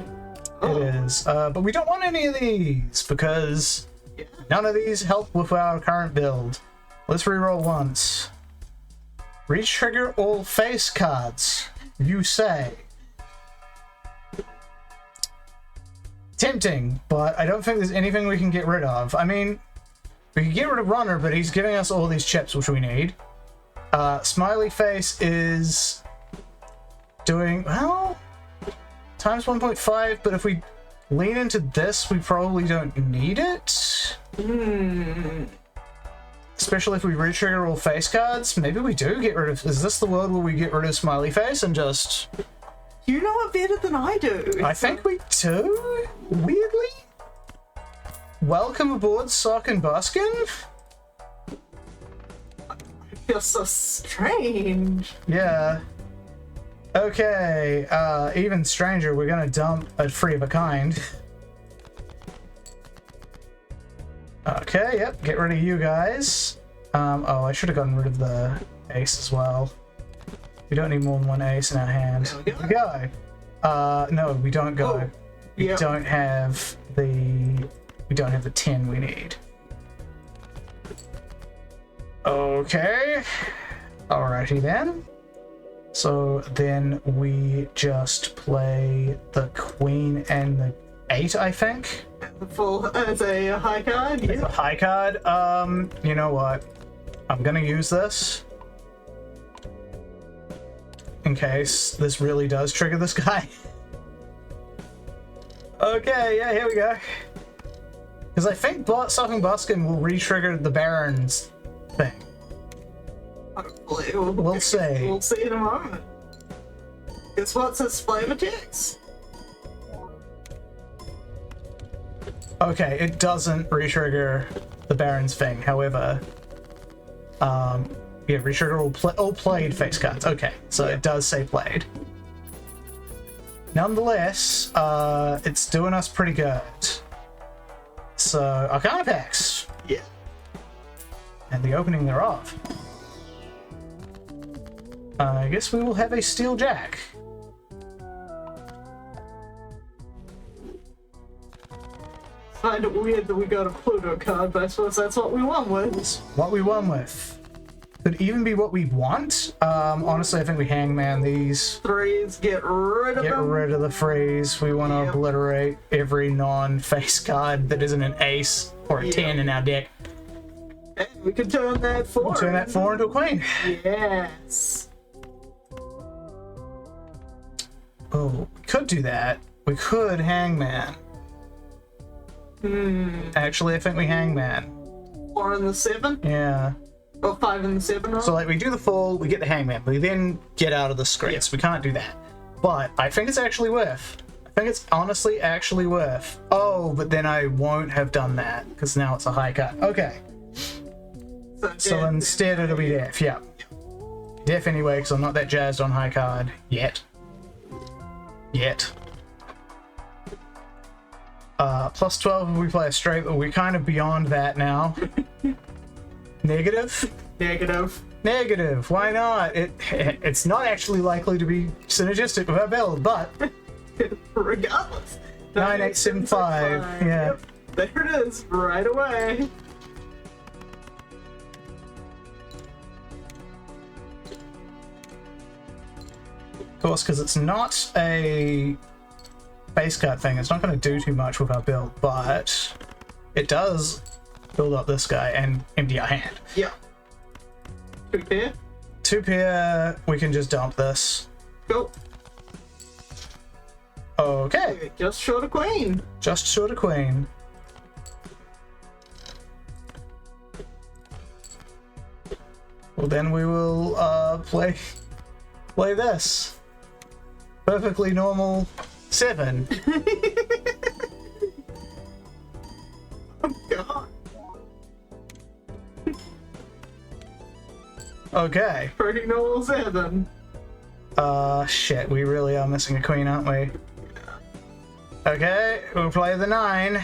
It is. But we don't want any of these because Yeah. none of these help with our current build. Let's reroll once. Re-trigger all face cards, you say. Tempting, but I don't think there's anything we can get rid of. I mean, we can get rid of Runner, but he's giving us all these chips, which we need. Smiley face is doing, well, times 1.5, but if we lean into this, we probably don't need it. Especially if we re-trigger all face cards. Maybe we do get rid of... Is this the world where we get rid of Smiley Face and just... You know it better than I do. I think we do? Weirdly? Welcome aboard, Sock and Buskin? It feels so strange. Yeah. Okay, even stranger, we're gonna dump a Free of a Kind. Okay, yep, get rid of you guys. Oh, I should have gotten rid of the ace as well. We don't need more than one ace in our hand. There we go. No, we don't go. Oh, We yep. don't have the 10 we need. Okay. Alrighty then. So then we just play the queen and the 8, I think. The full as a high card. It's a Yeah. high card. You know what? I'm gonna use this in case this really does trigger this guy. Okay, yeah, here we go. Because I think Sucking Buskin will re-trigger the Baron's thing. Hopefully. We'll see. We'll see in a moment. Guess what's his flame attacks? Okay, it doesn't re-trigger the Baron's thing, however... yeah, re-trigger all played face cards. Okay, so it does say played. Nonetheless, it's doing us pretty good. So, Arcana packs, Yeah. and the opening thereof. I guess we will have a Steel Jack. Find it weird that we got a Pluto card, but I suppose that's what we won with. It's what we won with. Could even be what we want. Honestly, I think we hangman these. Threes, get rid of Get them. rid of the freeze. We want to Yep. obliterate every non-face card that isn't an ace or a Yep. 10 in our deck. And we could turn that 4. Turn that 4 into a queen. Yes. Oh, we could do that. We could hangman. Actually, I think we hangman. 4 and the 7? Yeah. Or 5 and the 7, right? So, like, we do the fall, we get the hangman, but we then get out of the scripts. We can't do that. But I think it's actually worth. I think it's honestly actually worth. Oh, but then I won't have done that because now it's a high cut. Okay. So dead, instead it'll be def, yeah. Def anyway, because I'm not that jazzed on high card yet. Yet. Plus 12 if we play a straight, but we're kind of beyond that now. Negative? Negative. Negative, why not? It's not actually likely to be synergistic with our build, but Regardless. 9875, yeah. Yep. There it is, right away. Of course, because it's not a base card thing, it's not going to do too much with our build, but it does build up this guy and empty our hand. Yeah. 2 pair. 2 pair, we can just dump this. Go. Okay. Just short of queen. Just short of queen. Well, then we will play this. Perfectly normal 7. Oh god. Okay. Pretty normal 7. Shit, we really are missing a queen, aren't we? Okay, we'll play the 9.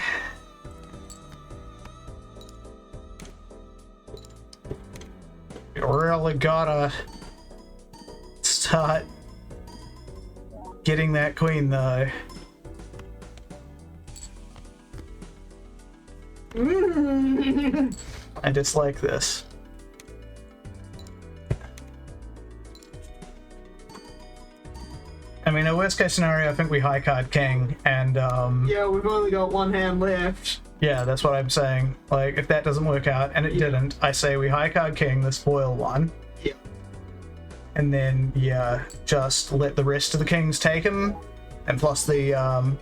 We really gotta start getting that queen, though. I dislike this. I mean, a worst case scenario, I think we high card king, and Yeah, we've only got 1 hand left. yeah, that's what I'm saying. Like, if that doesn't work out, and it didn't, I say we high card king the spoil one. Yeah. And then, yeah, just let the rest of the kings take him, and plus the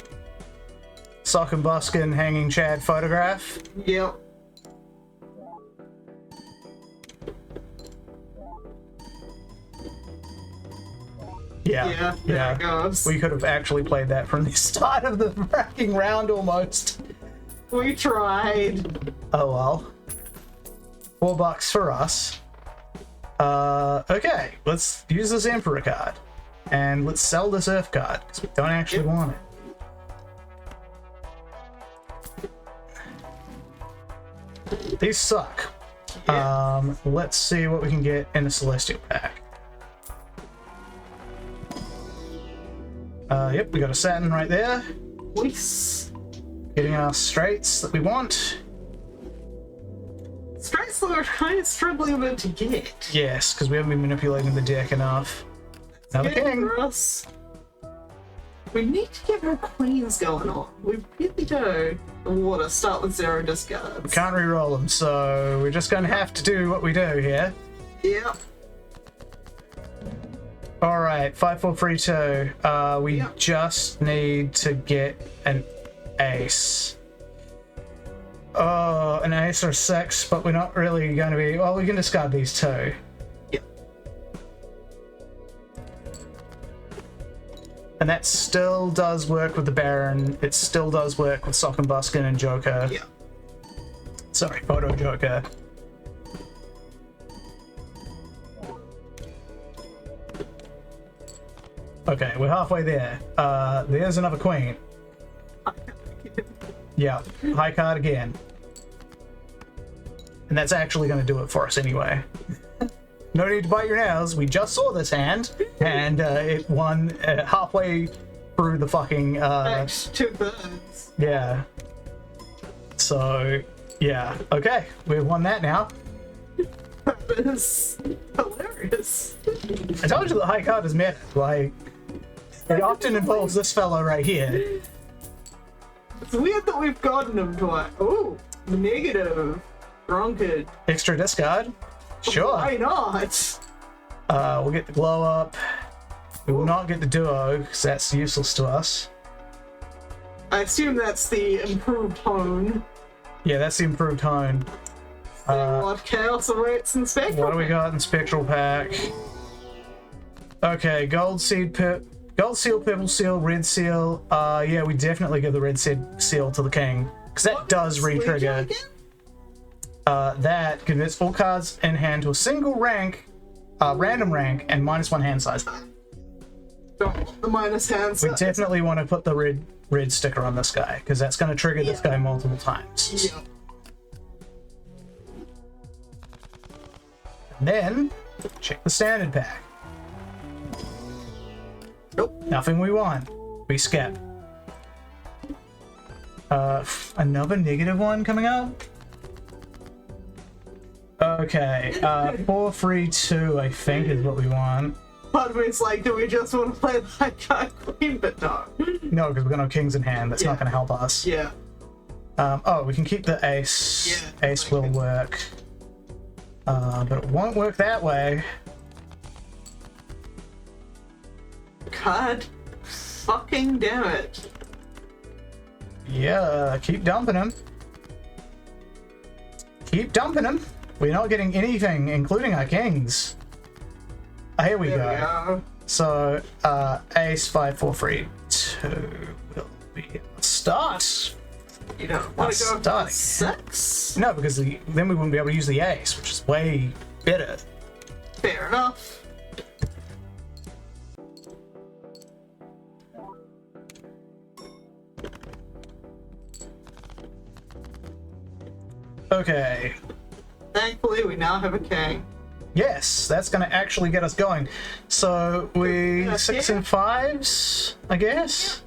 Sock and Buskin hanging Chad photograph. Yep. Yeah, there it goes. We could have actually played that from the start of the fracking round almost. We tried. Oh well. $4 for us. Okay, let's use this Emperor card. And let's sell this Earth card, because we don't actually want it. These suck. Yeah. Let's see what we can get in the Celestial pack. Yep, we got a Saturn right there. Nice. Getting our straights that we want. Straights that we're kind of struggling a bit to get. Yes, because we haven't been manipulating the deck enough. Another Good king. for us. We need to get more queens going on. We really do. The water, start with 0 discards. We can't re-roll them, so we're just going to have to do what we do here. Yep. Alright, 5, 4, 3, 2. We Yep. just need to get an ace. Oh, an ace or 6, but we're not really going to be... Well, we can discard these 2. Yep. And that still does work with the Baron. It still does work with Sock and Buskin and Joker. Yep. Sorry, Photo Joker. Okay, we're halfway there. There's another queen. Yeah, high card again. And that's actually going to do it for us anyway. No need to bite your nails. We just saw this hand, and it won halfway through the fucking... That's 2/3. Yeah. So, yeah. Okay, we've won that now. That is hilarious. I told you the high card is meta. Like, it often involves this fellow right here. It's weird that we've gotten him twice. Ooh, negative. Drunkard. Extra discard? Sure. Why not? We'll get the glow up. We will not get the duo, because that's useless to us. I assume that's the improved hone. Yeah, that's the improved hone. What chaos awaits in Spectral? What do we got in Spectral Pack? Okay, gold seal, purple seal, red seal. Yeah, we definitely give the red seal to the king, because that does re-trigger. That converts all cards in hand to a single rank, random rank, and -1 hand size. Don't want the minus hand We size. definitely want to put the red sticker on this guy, because that's going to trigger this guy multiple times. Yeah. And then, check the standard pack. Nope. Nothing we want. We skip. Another negative one coming up. Okay, 4, 3, 2, I think is what we want. Part of it's like, do we just want to play the high card queen? But no. No, because we're gonna have kings in hand. That's not gonna help us. Yeah. Oh, we can keep the ace. Yeah, Ace will work. But it won't work that way. God fucking damn it. Yeah, keep dumping him. Keep dumping him. We're not getting anything, including our kings. Here we go. So, ace 5, 4, 3, 2 will be a start. You don't want to go starting. for 6? No, because then we wouldn't be able to use the ace, which is way better. Fair enough. Okay. Thankfully, we now have a king. Yes, that's going to actually get us going. So we 6 and 5s, I guess.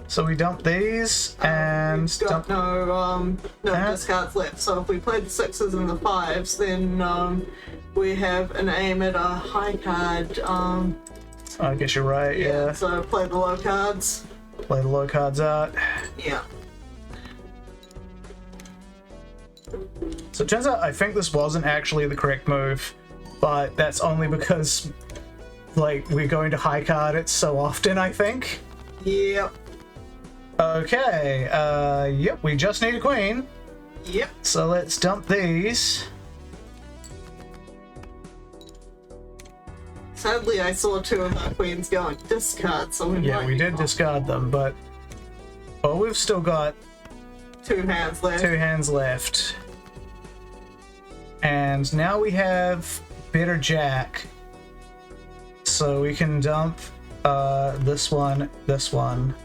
So we dump these and we've got no discards left. So if we play the 6s and the 5s, then we have an aim at a high card. I guess you're right. Yeah. So play the low cards. Play the low cards out. Yeah. So it turns out I think this wasn't actually the correct move, but that's only because, like, we're going to high card it so often, I think. Yep. Okay, yep, we just need a queen. Yep. So let's dump these. Sadly, I saw 2 of our queens go on discard, so we Yeah, might we be did fine. discard them, but... Well, we've still got 2 hands left. 2 hands left. And now we have better jack. So we can dump this one, this one.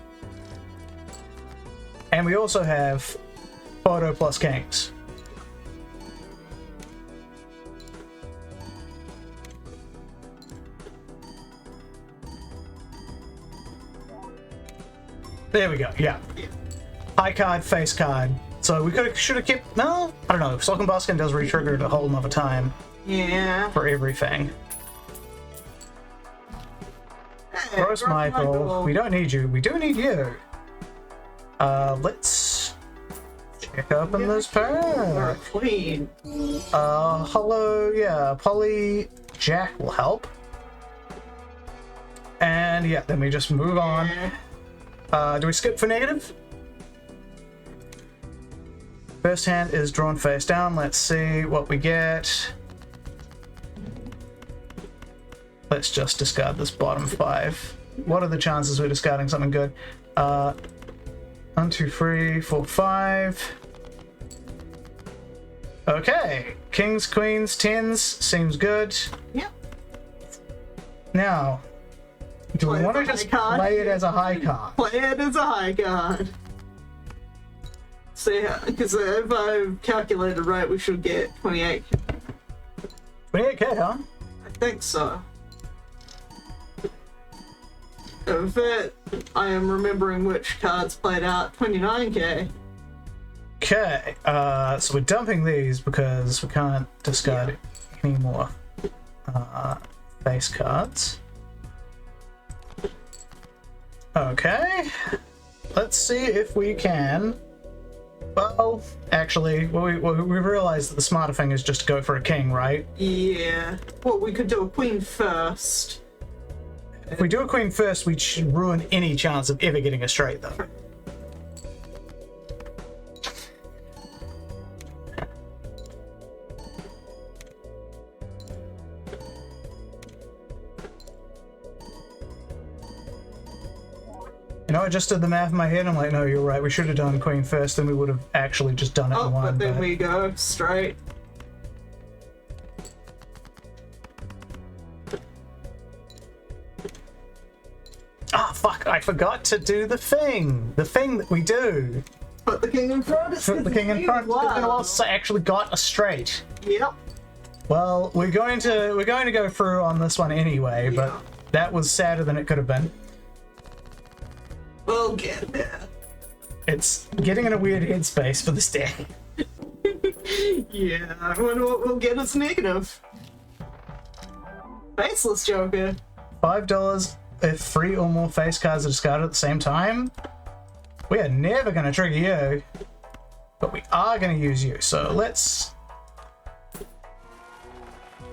And we also have photo plus kings. There we go, yeah. High card, face card. So we should have kept, no, I don't know. Sock and Buskin does retrigger it a whole nother time Yeah. for everything. Hey, Gross Michael, we don't need you. We do need you. Let's check open this Or a pack. queen. Hello, yeah, Polly Jack will help. And yeah, then we just move on. Do we skip for negative? First hand is drawn face down. Let's see what we get. Let's just discard this bottom 5. What are the chances we're discarding something good? 1, 2, 3, 4, 5. Okay. Kings, queens, 10s. Seems good. Yep. Now, do we Play want to as a just high card. play it as a high card? Play it as a high card. See, because if I've calculated right, we should get 28. 28k, huh? I think so. In fact, I am remembering which cards played out. 29k. Okay, so we're dumping these because we can't discard any more face cards. Okay, let's see if we can. Well, actually, we realized that the smarter thing is just to go for a king, right? Yeah. Well, we could do a queen first. If we do a queen first, we should ruin any chance of ever getting a straight, though. You know, I just did the math in my head. I'm like, no, you're right. We should have done queen first, then we would have actually just done it Oh, in one. but then we go straight. Ah, fuck! I forgot to do the thing. The thing that we do. Put the king in front. Put the king in front. Wow. I actually got a straight. Yep. Well, we're going to go through on this one anyway, Yeah. but that was sadder than it could have been. We'll get there. It's getting in a weird headspace for this deck. Yeah, I wonder what will get us negative. Faceless Joker. $5 if 3 or more face cards are discarded at the same time. We are never going to trigger you, but we are going to use you. So let's...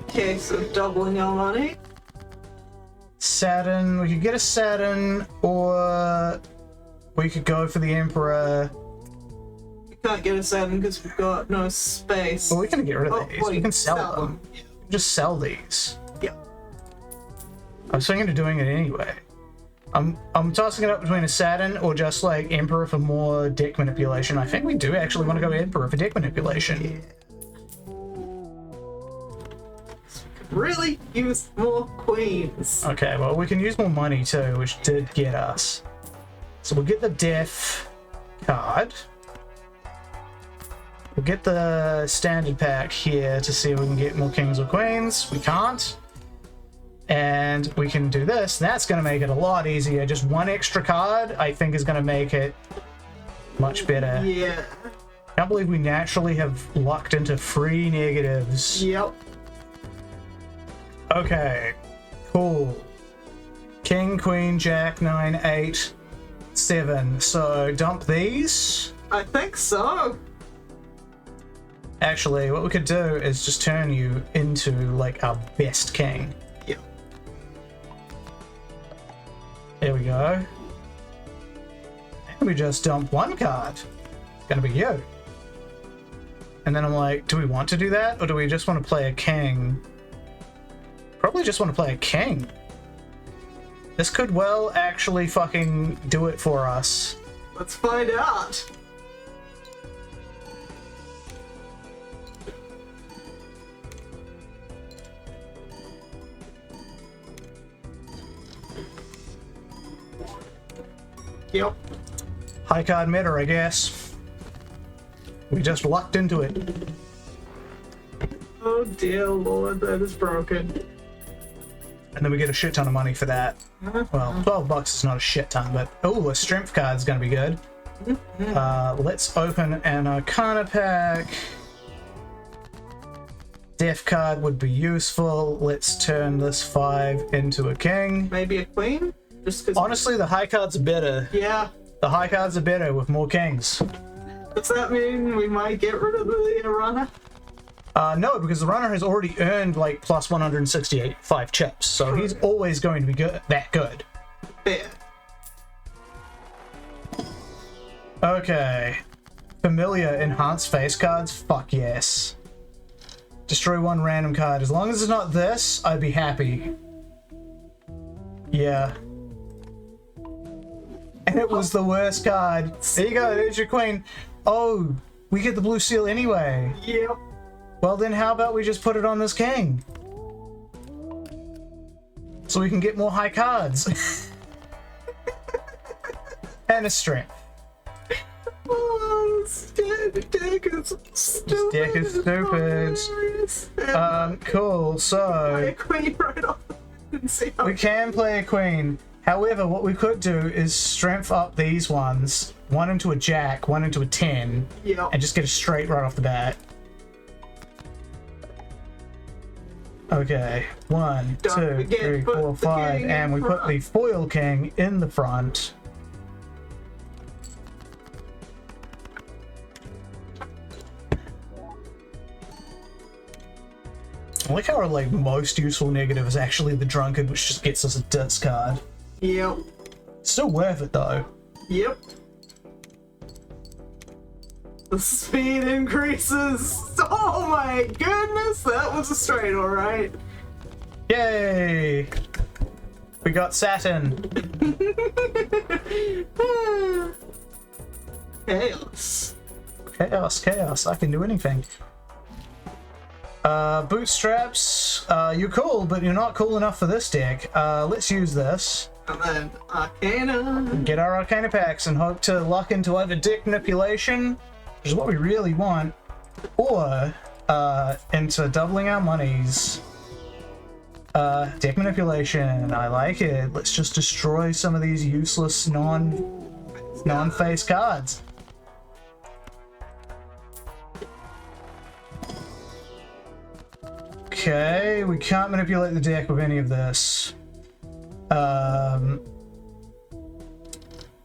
Case of doubling our money. Saturn. We could get a Saturn, or we could go for the Emperor. We can't get a Saturn because we've got no space. Well, we can get rid of these. Well, We can sell them. Yeah. Just sell these. Yeah. I was thinking of doing it anyway. I'm tossing it up between a Saturn or just like Emperor for more deck manipulation. I think we do actually want to go Emperor for deck manipulation. Yeah. Really use more queens. Okay, well, we can use more money too, which did get us. So we'll get the Death card. We'll get the standard pack here to see if we can get more kings or queens. We can't. And we can do this. That's going to make it a lot easier. Just one extra card, I think, is going to make it much better. Yeah. Can't believe we naturally have lucked into free negatives. Yep. Okay, cool. King, Queen, Jack, 9, 8, 7. So dump these. I think so. Actually, what we could do is just turn you into like our best king. Yep. There we go. And we just dump one card. Gonna be you. And then I'm like, do we want to do that? Or do we just want to play a king? Probably just want to play a king. This could well actually fucking do it for us. Let's find out. Yep. High card meta, I guess. We just lucked into it. Oh dear lord, that is broken. And then we get a shit ton of money for that. Well, $12 is not a shit ton, but oh, a strength card's gonna be good. Let's open an Arcana pack. Death card would be useful. Let's turn this 5 into a king. Maybe a queen? Just because. Honestly, the high cards are better. Yeah. The high cards are better with more kings. Does that mean we might get rid of the runner? No, because the runner has already earned like plus 165 chips, so he's always going to be good. That good. Yeah. Okay. Familiar enhanced face cards? Fuck yes. Destroy one random card. As long as it's not this, I'd be happy. Yeah. And it was the worst card. There you go, there's your queen. Oh, we get the blue seal anyway. Yep. Well then how about we just put it on this king? So we can get more high cards. And a strength. Oh, this deck is stupid. This deck is stupid. Cool, Play so a queen right off and see how we can play a queen. However, what we could do is strength up these ones. One into a jack, one into a 10. Yep. And just get a straight right off the bat. Okay, 1, Don't 2, forget 3, to put 4, the 5, king in and we put front. the foil king in the front. I like how our like most useful negative is actually the drunkard, which just gets us a discard. Yep. Still worth it though. Yep. The speed increases. Oh my goodness, that was a straight, alright. Yay! We got Saturn. Chaos. Chaos, chaos. I can do anything. Bootstraps. You're cool, but you're not cool enough for this deck. Let's use this. And then Arcana. Get our Arcana packs and hope to luck into either deck manipulation, which is what we really want, or into doubling our monies. Deck manipulation. I like it. Let's just destroy some of these useless Non-face cards. Okay, we can't manipulate the deck with any of this.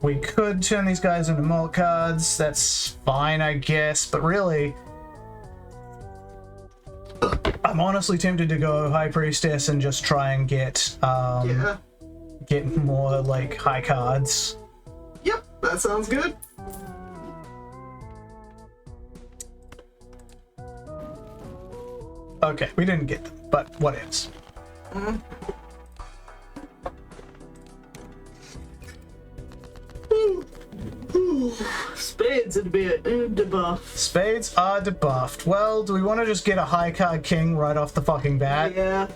We could turn these guys into mult cards. That's fine, I guess. But really, I'm honestly tempted to go High Priestess and just try and get more like high cards. Yep, that sounds good. Okay, we didn't get them, but what else? Spades would be a debuff. Spades are debuffed. Well, do we want to just get a high card king right off the fucking bat? Yeah.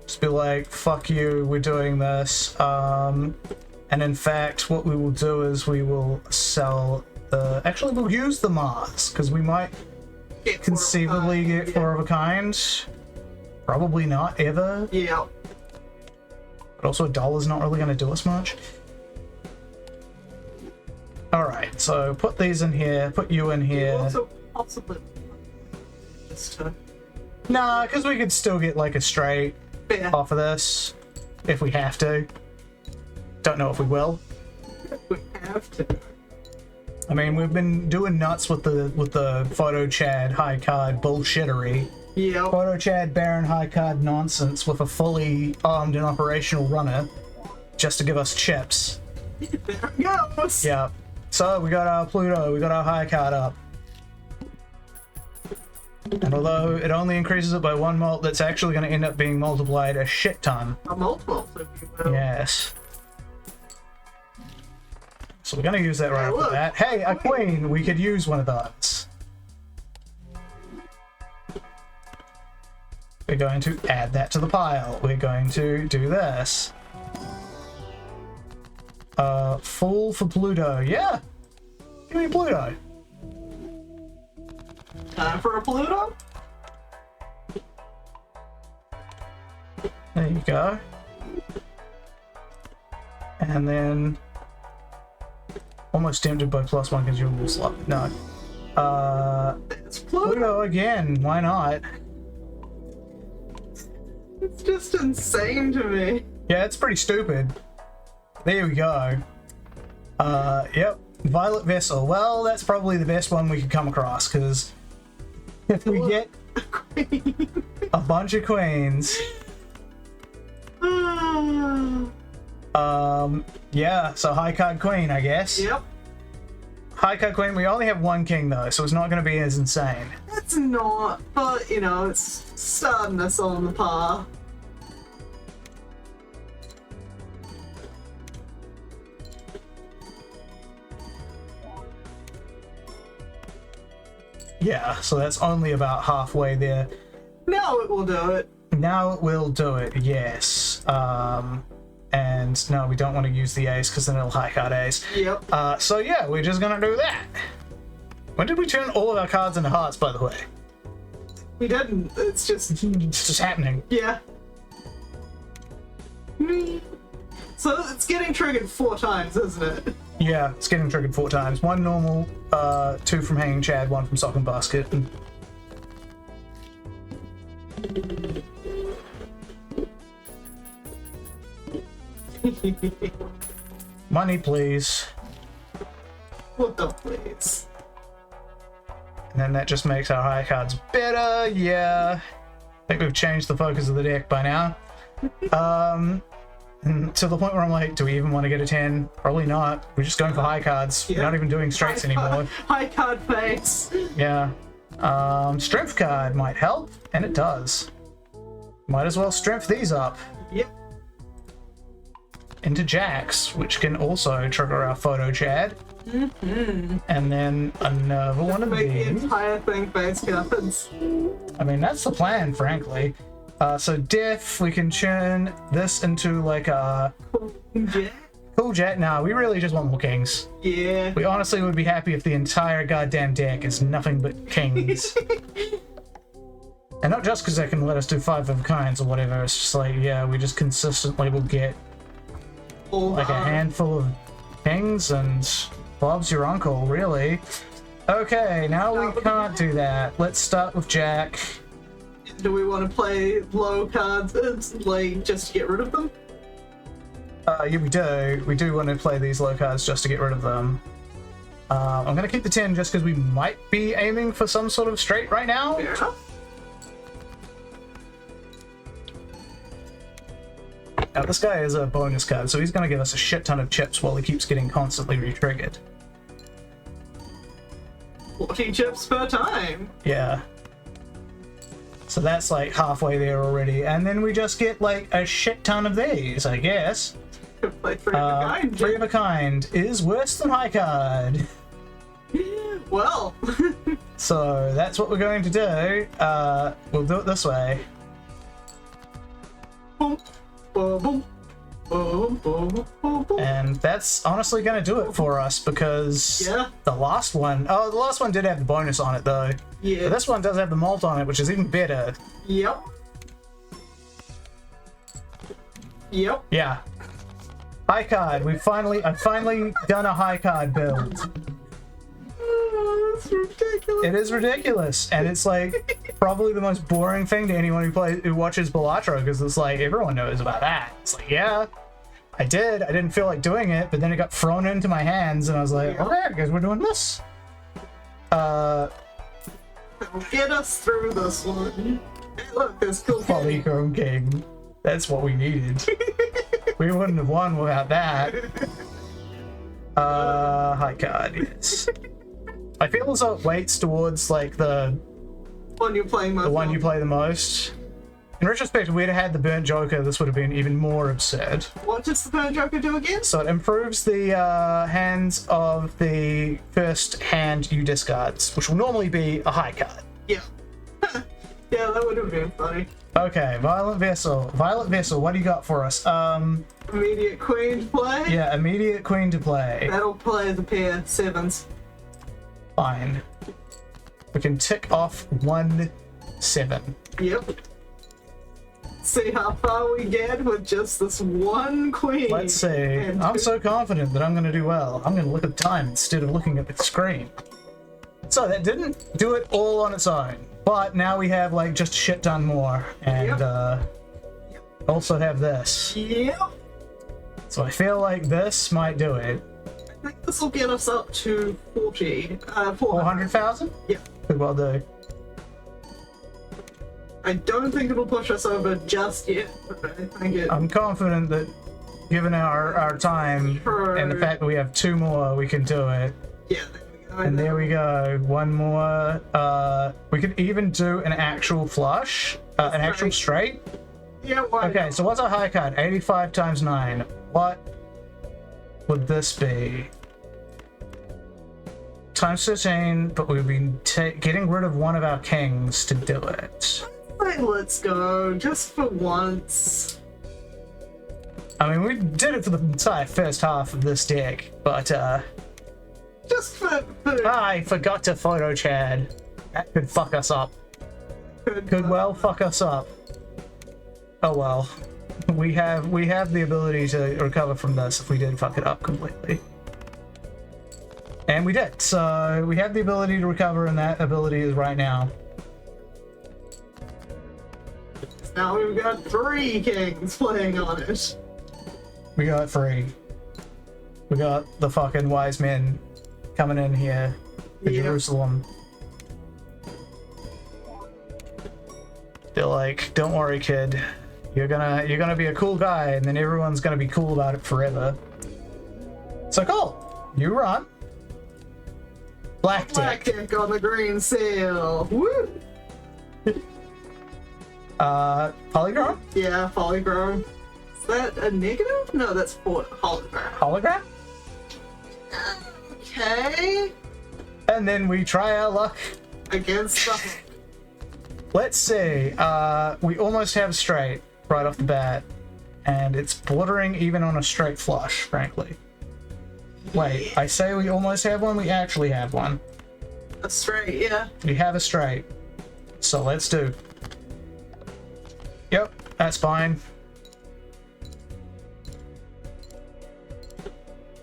Just be like, fuck you, we're doing this. And in fact, what we will do is we will sell the... Actually, we'll use the Mars, because we might conceivably get four of a kind. Probably not, ever. Yeah. But also a dollar's not really going to do us much. Alright, so put these in here, put you in here. Also, possibly this turn. Nah, because we could still get like a straight Yeah. off of this if we have to. Don't know if we will. We have to. I mean, we've been doing nuts with the photo Chad high card bullshittery. Yeah. Photo Chad Baron high card nonsense with a fully armed and operational runner just to give us chips. There it goes. Yeah. So we got our Pluto, we got our high card up. And although it only increases it by one mult, that's actually going to end up being multiplied a shit ton. A multiple, if you will. Yes. So we're going to use that right Hey, off the look. bat. Hey, a queen! We could use one of those. We're going to add that to the pile. We're going to do this. Fool for Pluto. Yeah! Give me Pluto. Time for a Pluto? There you go. And then... Almost tempted by +1 consumable slot. No. It's Pluto. Pluto again. Why not? It's just insane to me. Yeah, it's pretty stupid. There we go. Yep. Violet Vessel. Well, that's probably the best one we could come across, because if we get a bunch of queens... yeah, so high card queen, I guess. Yep. High card queen, we only have one king though, so it's not going to be as insane. It's not, but you know, it's starting us on the par. Yeah, so that's only about halfway there. Now it will do it. Now it will do it, yes. And no, we don't want to use the ace because then it'll high card ace. Yep. So yeah, we're just gonna do that. When did we turn all of our cards into hearts, by the way? We didn't. It's just. It's just happening. Yeah. So it's getting triggered 4 times, isn't it? Yeah, it's getting triggered 4 times. 1 normal, 2 from Hanging Chad, 1 from Sock and Basket. Money, please. What the please? And then that just makes our high cards better, yeah. I think we've changed the focus of the deck by now. And to the point where I'm like, do we even want to get a 10? Probably not. We're just going for high cards. Yeah. We're not even doing straights anymore. High card face. Yeah. Strength card might help, and it does. Might as well strength these up Yep. into jacks, which can also trigger our photo Chad. And then another one of Make the these. entire thing face cards. I mean, that's the plan, frankly. So Def, we can turn this into like a Yeah. cool jet. Nah, we really just want more kings. Yeah. We honestly would be happy if the entire goddamn deck is nothing but kings. And not just because they can let us do 5 of kinds or whatever. It's just like, yeah, we just consistently will get All like a handful of kings and Bob's your uncle, really? Okay, now we can't do that. Let's start with Jack. Do we want to play low cards, like, just to get rid of them? Yeah, we do. We do want to play these low cards just to get rid of them. I'm going to keep the 10 just because we might be aiming for some sort of straight right now. Fair enough. Now, this guy is a bonus card, so he's going to give us a shit ton of chips while he keeps getting constantly re-triggered. 40 chips per time. Yeah. So that's like halfway there already. And then we just get like a shit ton of these, I guess. Play three of a kind. Three of a kind is worse than high card. Well. So that's what we're going to do. We'll do it this way. Boom, boom, boom, boom, boom, boom, boom. And that's honestly going to do it for us because the last one... Oh, the last one did have the bonus on it though. Yeah. But this one does have the malt on it, which is even better. Yep. Yep. Yeah. High card. I've finally done a high card build. Oh, that's ridiculous. It is ridiculous, and it's like probably the most boring thing to anyone who watches Balatro, because it's like everyone knows about that. It's like, yeah, I didn't feel like doing it, but then it got thrown into my hands, and I was like, okay, I guess we're doing this. That'll get us through this one. Hey, look, there's cool Polychrome King. That's what we needed. We wouldn't have won without that. High card, yes. I feel as though it weights towards like the one you're playing most. The one you play the most. In retrospect, if we'd have had the Burnt Joker, this would have been even more absurd. What does the Burnt Joker do again? So it improves the hands of the first hand you discard, which will normally be a high card. Yeah. Yeah, that would have been funny. Okay, Violet Vessel. Violet Vessel, what do you got for us? Immediate queen to play? Yeah, immediate queen to play. That'll play the pair 7s. Fine. We can tick off 1 7. Yep. See how far we get with just this one queen. Let's see. I'm so confident that I'm going to do well. I'm going to look at the time instead of looking at the screen. So that didn't do it all on its own. But now we have like just a shit ton more. And also have this. Yep. So I feel like this might do it. I think this will get us up to 400,000? Yeah. Could well do. I don't think it'll push us over just yet, but I think it... I'm confident that given our time and the fact that we have 2 more, we can do it. Yeah, there we go. And there we go. 1 more. We could even do an actual flush. An actual straight. Yeah, why Okay, not? so what's our high card? 85 times 9. What would this be? Times 13, but we've been getting rid of one of our kings to do it. Like, let's go, just for once. I mean, we did it for the entire first half of this deck, but Just for I forgot to photo Chad. That could fuck us up. Could well fuck us up. Oh well. We have the ability to recover from this if we did fuck it up completely. And we did, so we have the ability to recover, and that ability is right now. Now we've got 3 kings playing on it. We got 3. We got the fucking wise men coming in here to Jerusalem. They're like, don't worry, kid. You're gonna be a cool guy, and then everyone's gonna be cool about it forever. So cool. You run. Black Black deck. deck on the green seal. Woo! Polygon? Yeah, polychrome. Is that a negative? No, that's for hologram. Hologram? Okay. And then we try our luck. Against the... Let's see. We almost have straight right off the bat, and it's bordering even on a straight flush, frankly. Wait, I say we almost have one, we actually have one. A straight, yeah. We have a straight. So let's do. Yep, that's fine.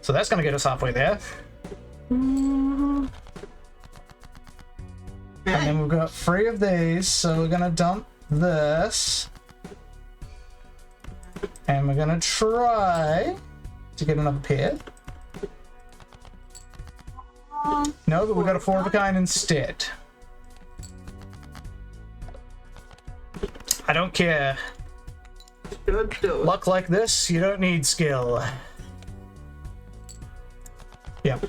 So that's gonna get us halfway there. And then we've got 3 of these, so we're gonna dump this. And we're gonna try to get another pair. No, but we got a 4 of a kind instead. I don't care. Luck like this, you don't need skill. Yep.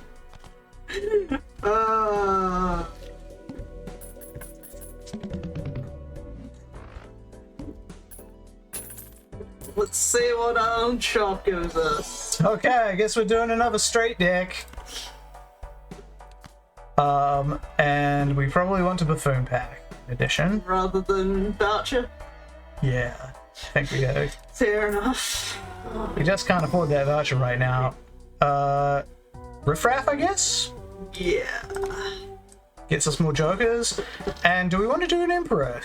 Let's see what our shop gives us. Okay, I guess we're doing another straight deck. And we probably want a buffoon pack edition. Rather than voucher? Yeah, I think we do. Fair enough. We just can't afford that voucher right now. Riffraff, I guess? Yeah. Gets us more jokers. And do we want to do an emperor?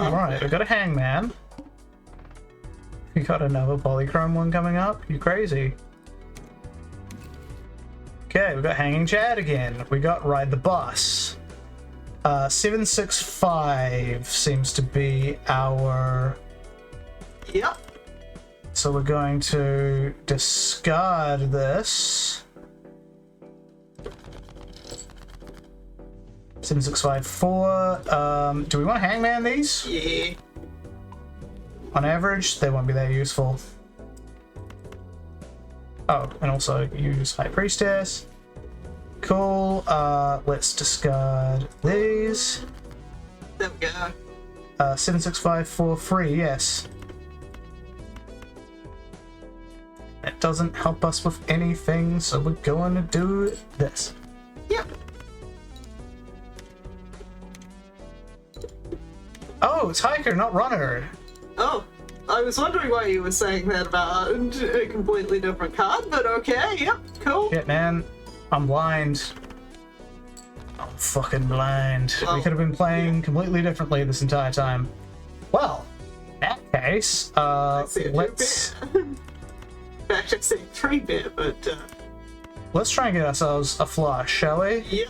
Alright, we got a hangman. We got another polychrome one coming up. You crazy. Okay, we got hanging Chad again. We got ride the bus. 765 seems to be our... Yep. So we're going to discard this. 7654. Do we want to hangman these? Yeah. On average, they won't be that useful. Oh, and also use High Priestess. Cool. Let's discard these. There we go. 7654 free, yes. That doesn't help us with anything, so we're going to do this. Yep. Oh, it's hiker, not runner. Oh, I was wondering why you were saying that about a completely different card, but okay, yep, cool. Shit, man. I'm blind. I'm fucking blind. Well, we could have been playing completely differently this entire time. Well, in that case, let's... In fact, I say 3-bit, but let's try and get ourselves a flush, shall we? yeah.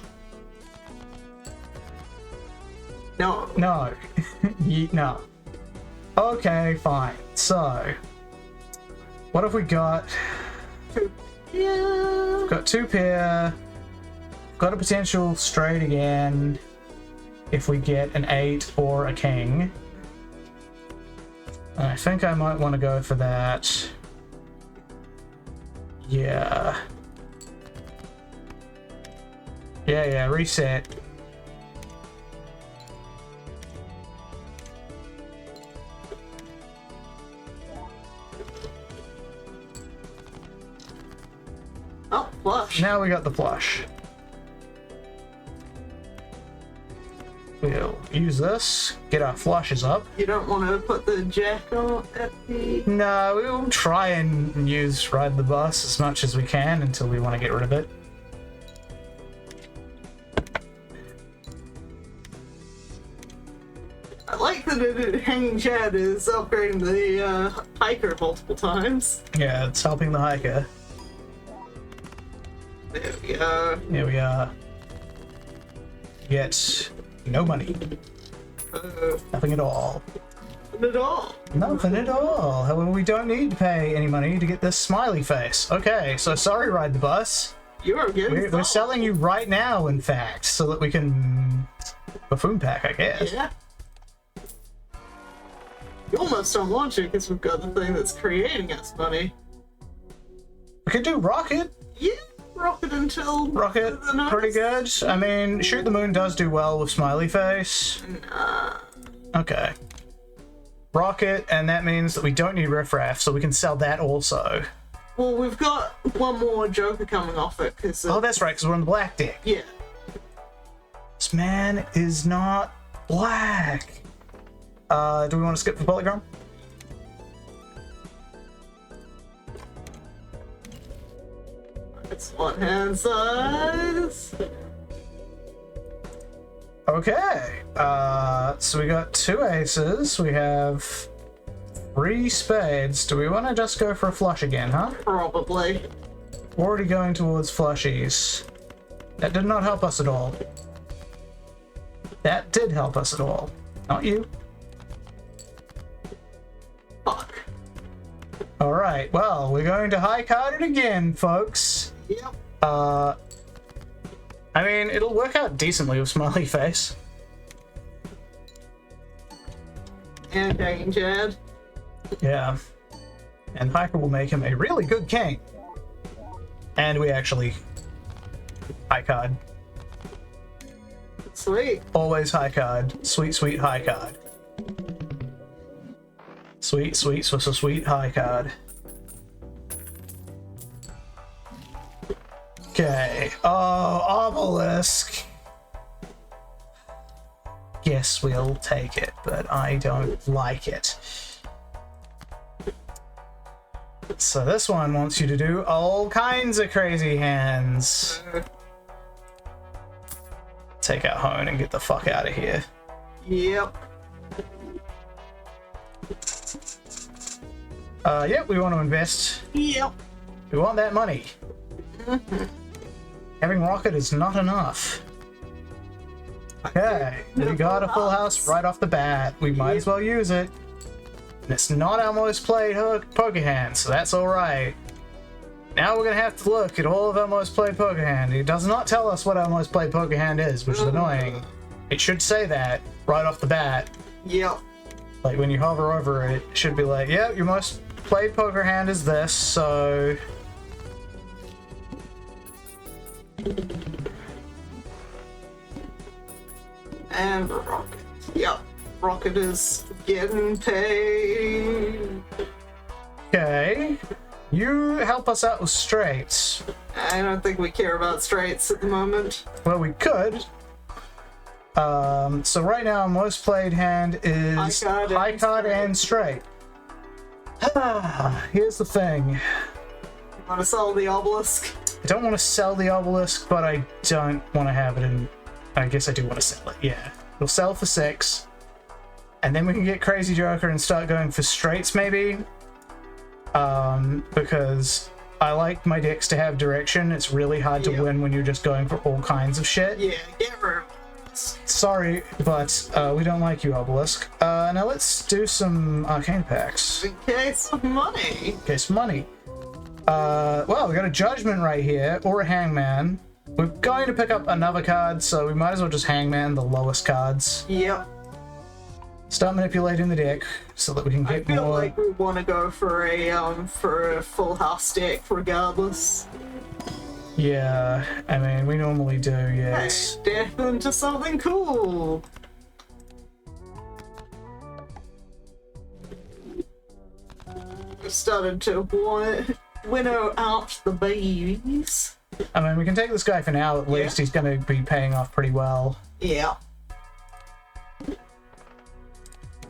No. No. No. Okay, fine. So, what have we got? Yeah. Got 2 pair. Got a potential straight again if we get an 8 or a king. I think I might want to go for that. Yeah. Yeah, reset. Oh, flush. Now we got the flush. We'll use this, get our flushes up. You don't want to put the jack on at the... No, we'll try and use ride the bus as much as we can until we want to get rid of it. I like that Hanging Chad is upgrading the hiker multiple times. Yeah, it's helping the hiker. There we go. Here we are. Get no money. Nothing at all. Not at all. Nothing at all. However, we don't need to pay any money to get this smiley face. Okay, so sorry, ride the bus. You're getting We're selling you right now, in fact, so that we can buffoon pack, I guess. Yeah. You almost don't want to because we've got the thing that's creating us money. We could do rocket. Yeah, rocket until Rocket, the next. pretty good. I mean, shoot the moon does do well with smiley face. Okay. Rocket, and that means that we don't need riffraff, so we can sell that also. Well, we've got one more Joker coming off it because. Oh, that's right, because we're on the black deck. Yeah. This man is not black. Do we want to skip the polygram? It's one hand size. Okay. So we got 2 aces. We have 3 spades. Do we want to just go for a flush again, huh? Probably. Already going towards flushies. That did not help us at all. That did help us at all. Not you. Fuck. Alright, well, we're going to high card it again, folks. Yep. I mean, it'll work out decently with Smiley Face. And King Jed. Yeah. And Hyper will make him a really good king. And we actually high card. Sweet. Always high card. Sweet, sweet high card. Sweet, sweet, so sweet high card. Okay. Oh, obelisk. Guess we'll take it, but I don't like it. So this one wants you to do all kinds of crazy hands. Take out Hone and get the fuck out of here. Yep. Yep, we want to invest. Yep. We want that money. Having rocket is not enough. Okay, we got a full house right off the bat. We might as well use it. And it's not our most played poker hand, so that's alright. Now we're gonna have to look at all of our most played poker hand. It does not tell us what our most played poker hand is, which is annoying. It should say that right off the bat. Yep. Like when you hover over it, it should be like, yeah, your most played poker hand is this, so... And Rocket. Yep. Rocket is getting paid. Okay. You help us out with straights. I don't think we care about straights at the moment. Well, we could. So right now, our most played hand is high card and straight. Here's the thing. You want to sell the obelisk? I don't want to sell the obelisk, but I don't want to have it in... I guess I do want to sell it, yeah. We'll sell for 6. And then we can get Crazy Joker and start going for straights, maybe. Because I like my decks to have direction. It's really hard to win when you're just going for all kinds of shit. Yeah, get rid of it. Sorry, but we don't like you, Obelisk. Now let's do some arcane packs. In case of money. In case of money. Well, we got a Judgment right here, or a Hangman. We're going to pick up another card, so we might as well just Hangman the lowest cards. Yep. Start manipulating the deck so that we can get more. I feel like we want to go for a full house deck regardless. Yeah, I mean, we normally do, yes. Hey, death into something cool. We started to winnow out the babies. I mean, we can take this guy for now, at least. He's going to be paying off pretty well. Yeah.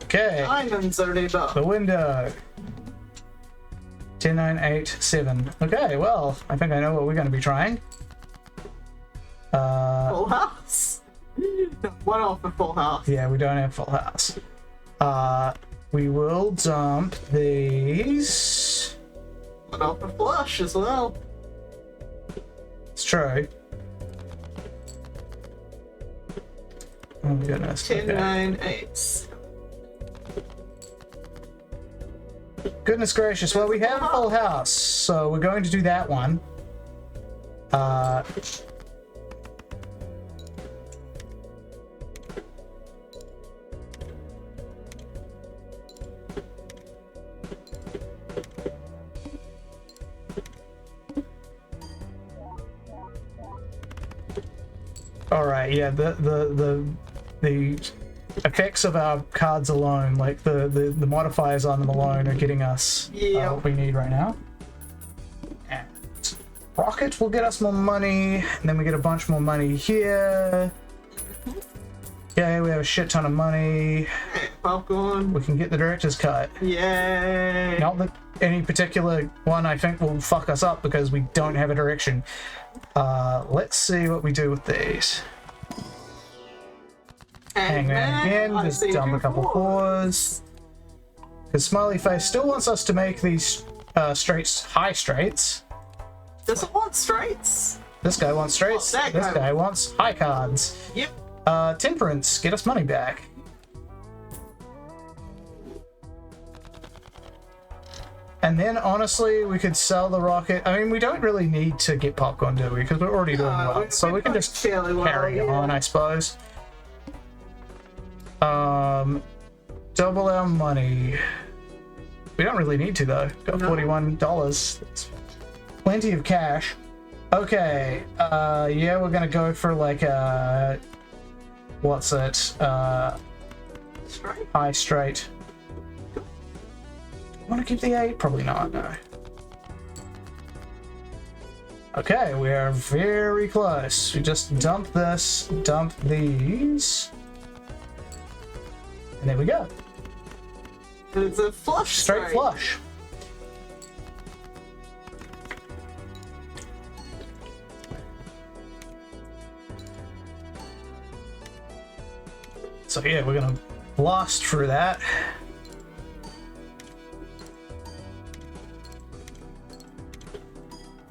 Okay. Diamonds are done. The window. 10, 9, 8, 7. Okay, well, I think I know what we're going to be trying. Full house. One off a full house. Yeah, we don't have full house. We will dump these. One off a flush as well. It's true. Oh goodness. 10, Okay. 9, 8. Goodness gracious. Well, we have a full house, so we're going to do that one. All right, yeah, the effects of our cards alone, like the modifiers on them alone, are getting us what we need right now. And Rocket will get us more money, and then we get a bunch more money here. Yeah, we have a shit ton of money. Popcorn. We can get the director's cut. Yay! Not that any particular one I think will fuck us up because we don't have a direction. Let's see what we do with these. Hangman again, I just see dump a two couple fours. Because Smiley Face still wants us to make these straights high straights. Does it want straights? This guy wants straights. Oh, This guy wants high cards. Yep. Temperance, get us money back. And then, honestly, we could sell the rocket. I mean, we don't really need to get popcorn, do we? Because we're already doing well. So we can just carry on, I suppose. Double our money. We don't really need to, though. Got $41. It's plenty of cash. Okay. Yeah, we're gonna go for like a... What's it? Straight? High straight. Want to keep the 8? Probably not, no. Okay, we are very close. We just dump this, dump these. And there we go. It's a flush Straight flush. So yeah, we're gonna blast through that.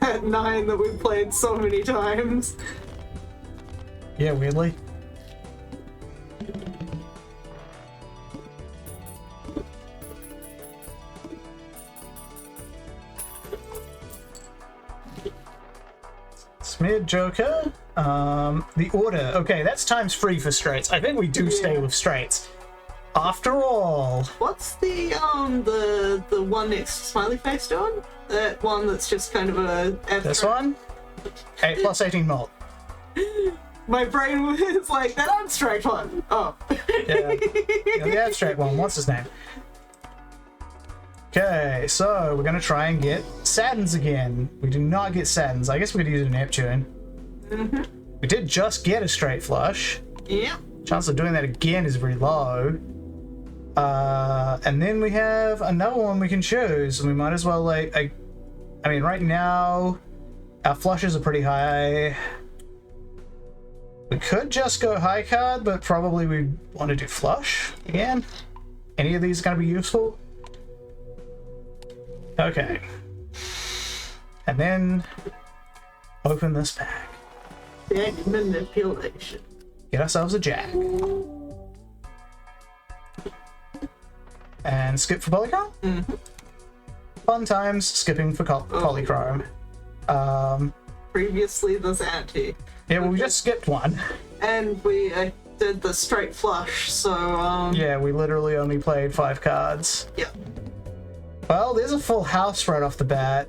At 9 that we played so many times. Yeah, weirdly. Smeared Joker. The order. Okay, that's times 3 for straights. I think we do stay with straights. After all. What's the one next to Smiley Face doing? That one that's just kind of a... This one? 8 plus 18 mult. My brain was like, that abstract one. Oh. Yeah, the abstract one. What's his name? Okay, so we're gonna try and get Saturns again. We do not get Saturns. I guess we could use a Neptune. Mm-hmm. We did just get a straight flush. Yeah. Chance of doing that again is very low. And then we have another one we can choose. We might as well, like, I mean, right now, our flushes are pretty high. We could just go high card, but probably we want to do flush again. Any of these are going to be useful? Okay. And then open this pack. Deck manipulation. Get ourselves a jack. And skip for polychrome? Mm-hmm. Fun times skipping for polychrome. Previously the Zanti. Yeah, well, we just skipped one. And we did the straight flush, so Yeah, we literally only played 5 cards. yeah. Well, there's a full house right off the bat.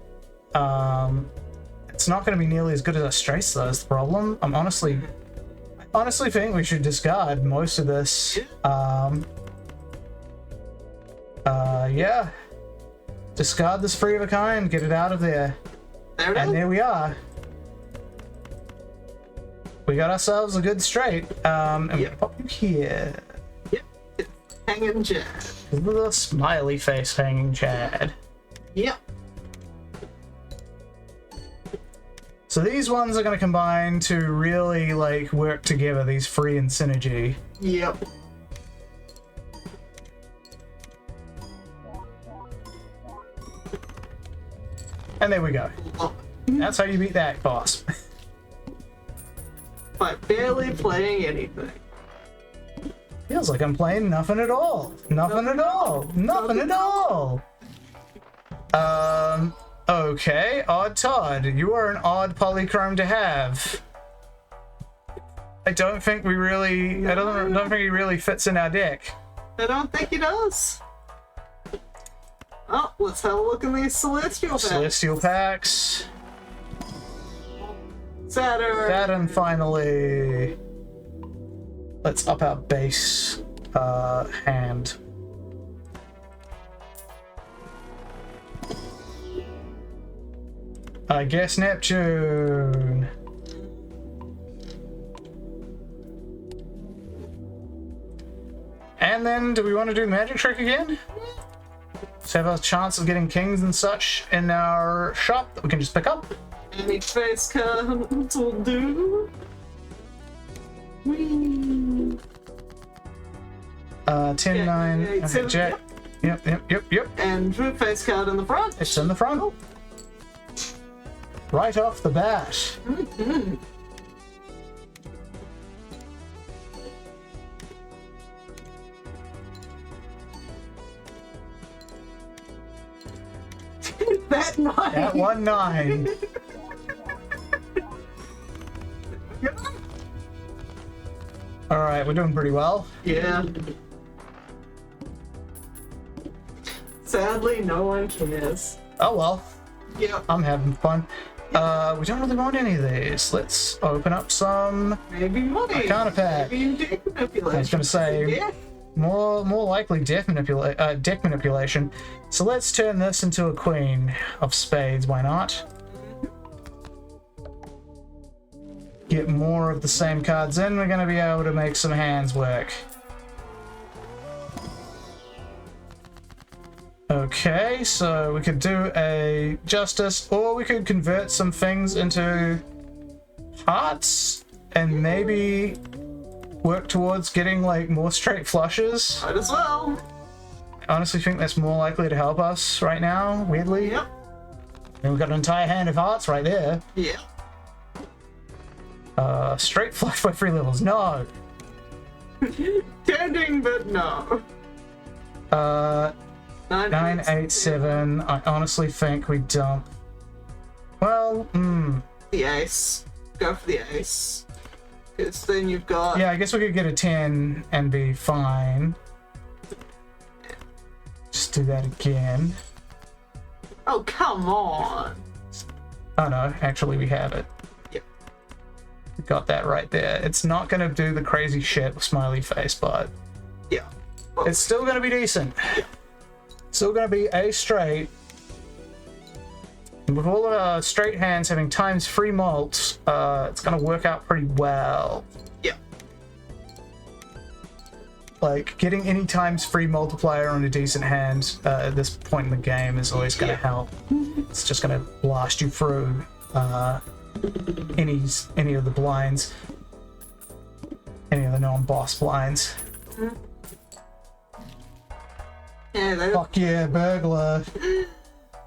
It's not going to be nearly as good as a straights, though, is the problem. I honestly think we should discard most of this. Yeah. Discard this free of a kind, get it out of there. There it And is. there we are. We got ourselves a good straight. And we'll pop you here. Yep. It's hanging Chad. The smiley face hanging Chad. Yep. So these ones are going to combine to really, like, work together, these free and synergy. Yep. And there we go. Oh, That's how you beat that boss. by barely playing anything. Feels like I'm playing nothing at all. Nothing at all. Nothing at all. Okay, Odd Todd, you are an odd polychrome to have. I don't think we really, I don't think he really fits in our deck. I don't think he does. Oh, let's have a look in these Celestial packs. Celestial packs. Saturn. Finally. Let's up our base hand. I guess Neptune. And then, do we want to do Magic Trick again? Let's have a chance of getting kings and such in our shop that we can just pick up. Any face cards will do. Whee. 10, Yeah, 9, yeah, okay, seven, jack. Yep. And face card in the front. It's in the front. Right off the bat. Mm-hmm. That 9. At 1, 9. Alright, we're doing pretty well. Yeah. Sadly, no one cares. Oh well, Yep. I'm having fun. We don't really want any of these. Let's open up some. Maybe money. Arcana pack. Maybe deck manipulation. I was gonna say Yeah. more likely deck manipulation. So let's turn this into a queen of spades. Why not? Get more of the same cards in. We're gonna be able to make some hands work. Okay, so we could do a justice, or we could convert some things into hearts, and maybe work towards getting like more straight flushes. Might as well. I honestly think that's more likely to help us right now, weirdly. Yep. And we've got an entire hand of hearts right there. Yeah. Straight flush by 3 levels, no! Tending, but no. 9, 8, 7. I honestly think we dump. Well, The ace. Go for the ace. Because then you've got. yeah, I guess we could get a 10 and be fine. Just do that again. Oh, come on. Oh no, actually we have it. Yep. We got that right there. It's not gonna do the crazy shit with smiley face, but Yeah. Well, it's still gonna be decent. Yeah. Still gonna be a straight. And with all of our straight hands having times 3 mults, it's gonna work out pretty well. yeah. Like, getting any times 3 multiplier on a decent hand at this point in the game is always gonna Yeah. help. It's just gonna blast you through any of the blinds. Any of the non-boss blinds. Yeah, they Fuck yeah, burglar.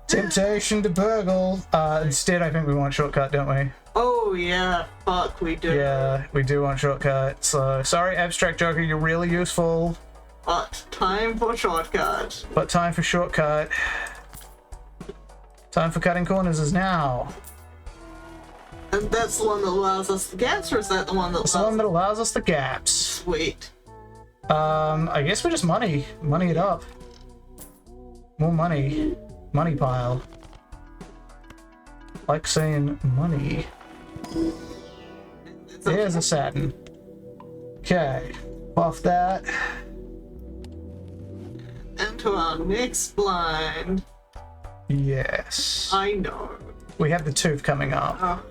Temptation to burgle. Instead, I think we want shortcut, don't we? Oh, yeah. Fuck, we do. Yeah, we do want shortcut. So, sorry, Abstract Joker, you're really useful. But time for shortcut. But time for shortcut. Time for cutting corners is now. And that's the one that allows us the gaps, or is that the one that It's allows the one that allows us the gaps. Sweet. I guess we just money it up. More money. Money pile. Like saying money. There's a satin. Okay. Buff that. Into our next blind. Yes. I know. We have the tooth coming up. Oh,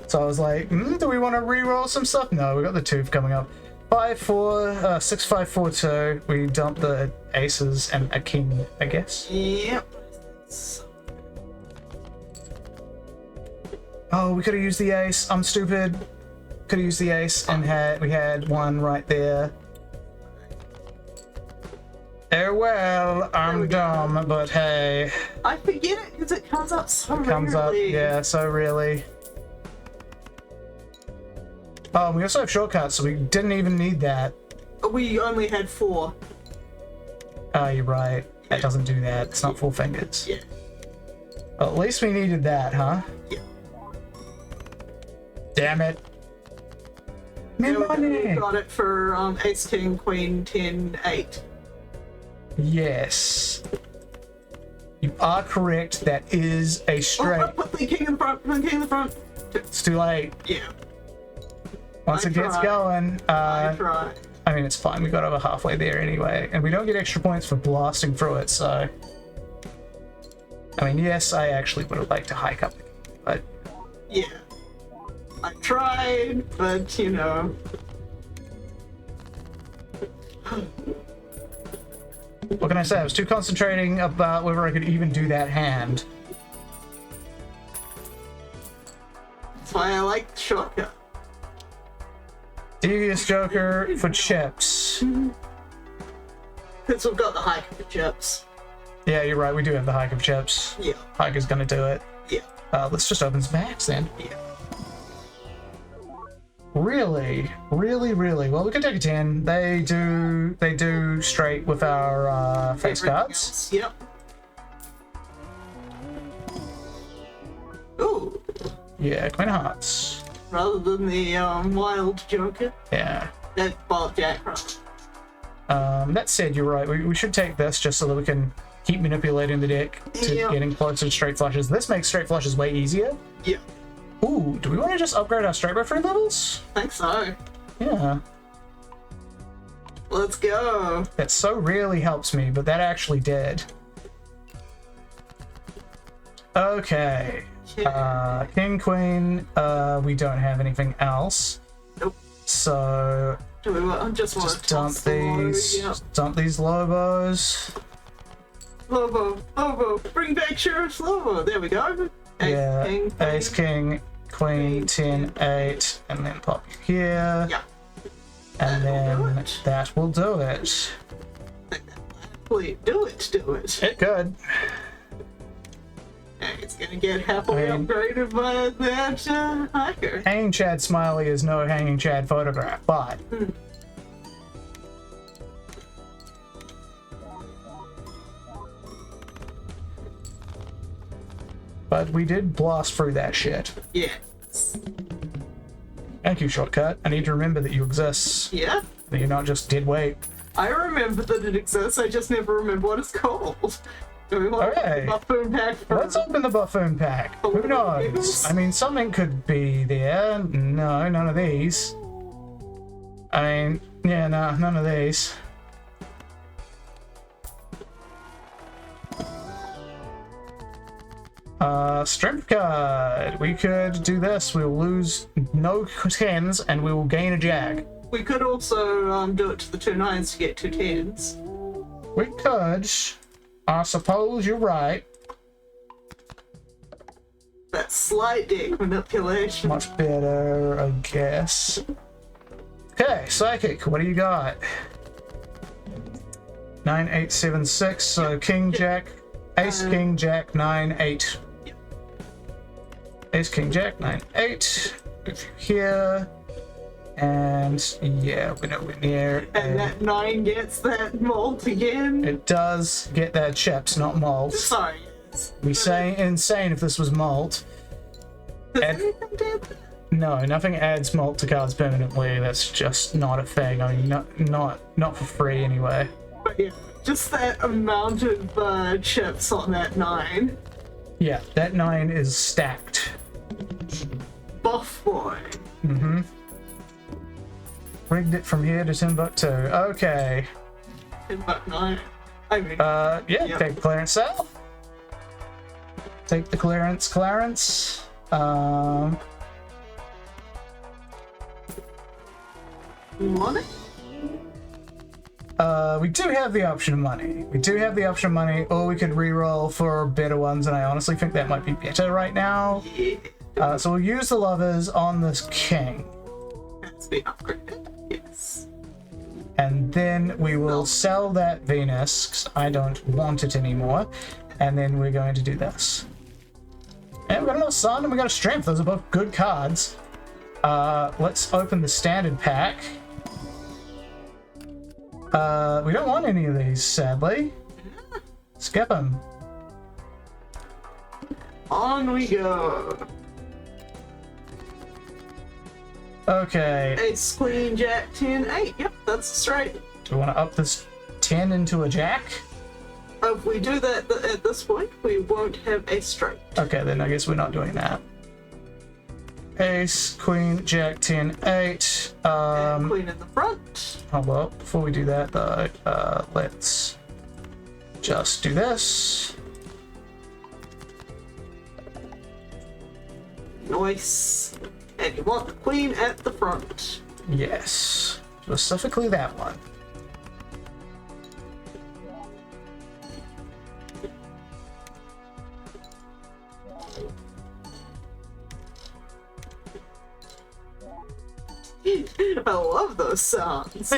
So I was like, do we want to re-roll some stuff? No, we got the tooth coming up. 5, 4, 6, 5, 4, 2. We dump the aces and a king, I guess. yep. Oh, we could have used the ace. I'm stupid. Could have used the ace and we had one right there. Oh well, I'm dumb, but hey. I forget it because it comes up so Comes up, rarely. yeah, so really. Oh, we also have shortcuts, so we didn't even need that. We only had 4. Oh, you're right. That doesn't do that. It's not 4 fingers. Yeah. Well, at least we needed that, huh? Yeah. Damn it. Me We money. got it for ace, king, queen, 10, 8. Yes. You are correct. That is a straight. Oh, put the king in the front. Put the king in the front. It's too late. Yeah. Once I it gets tried. going, I tried. I mean, it's fine. We got over halfway there anyway, and we don't get extra points for blasting through it. So, I mean, yes, I actually would have liked to hike up, but Yeah. I tried, but you know. what can I say? I was too concentrating about whether I could even do that hand. That's why I like the shortcut. Devious Joker for chips. Because we've got the hiker chips. Yeah, you're right. We do have the hiker chips. Yeah. Hiker's gonna do it. Yeah. Let's just open some packs then. Yeah. Really? Well, we can take a 10. They do straight with our face Everything cards. else, yep. Ooh. Yeah, Queen of Hearts. Rather than the wild Joker. Yeah. That ball jack, right? That said, you're right. We should take this just so that we can keep manipulating the deck to getting closer to straight flushes. This makes straight flushes way easier. Yeah. Ooh, do we want to just upgrade our straight referee levels? I think so. Yeah. Let's go. That so rarely helps me, but that actually did. Okay. King, Queen, we don't have anything else. Nope. So Do we just want to dump these. Yep. Dump these Lobos. Lobo, bring back Sheriff Lobo. There we go. Yeah. King, Ace, King, Queen, 10, 8, and then pop here. Yeah. And That'll then do it. that will do it. Please, do it. It could. It's gonna get happily I mean- upgraded by that hiker. Hanging Chad Smiley is no Hanging Chad photograph, but we did blast through that shit. Yes. Thank you, Shortcut. I need to remember that you exist. Yeah. That you're not just dead weight. I remember that it exists, I just never remember what it's called. Do we want Okay. the buffoon pack for Let's open the buffoon pack. Who little knows? giggles? I mean, something could be there. No, none of these. I mean, yeah, no, none of these. Strength card. We could do this. We'll lose no 10s and we will gain a jag. We could also do it to the 2 9s to get 2 10s. We could. I suppose you're right. That slight deck manipulation. Much better, I guess. Okay, Psychic, what do you got? 9876, so King Jack, Ace King Jack 98. Ace King Jack 98. Here. And yeah, we're nowhere near. And that 9 gets that malt again. It does get that chips, not malt. Sorry, yes. We say insane if this was malt. Does Add- anything do that? No, nothing adds malt to cards permanently. That's just not a thing. I mean, not for free anyway. But yeah, just that amount of chips on that 9. Yeah, that 9 is stacked. Buff boy. Mm-hmm. Rigged it from here to Timbuktu. Okay. But 9. I mean, Yeah, Yep. take clearance south. Take the clearance. money? We do have the option of money. Or we could reroll for better ones, and I honestly think that might be better right now. Yeah. So we'll use the lovers on this king. That's been upgraded. Yes. And then we will sell that Venus, 'cause I don't want it anymore. And then we're going to do this. And we got another Sun and we got a Strength. Those are both good cards. Let's open the standard pack. We don't want any of these, sadly. Skip them. On we go. Okay. Ace, Queen, Jack, 10, 8. Yep, that's straight. Do we want to up this 10 into a Jack? If we do that at this point, we won't have a straight. Okay, then I guess we're not doing that. Ace, Queen, Jack, 10, 8. And Queen in the front. Oh well, before we do that though, let's just do this. Nice. And you want the Queen at the front. Yes, specifically that one. I love those sounds.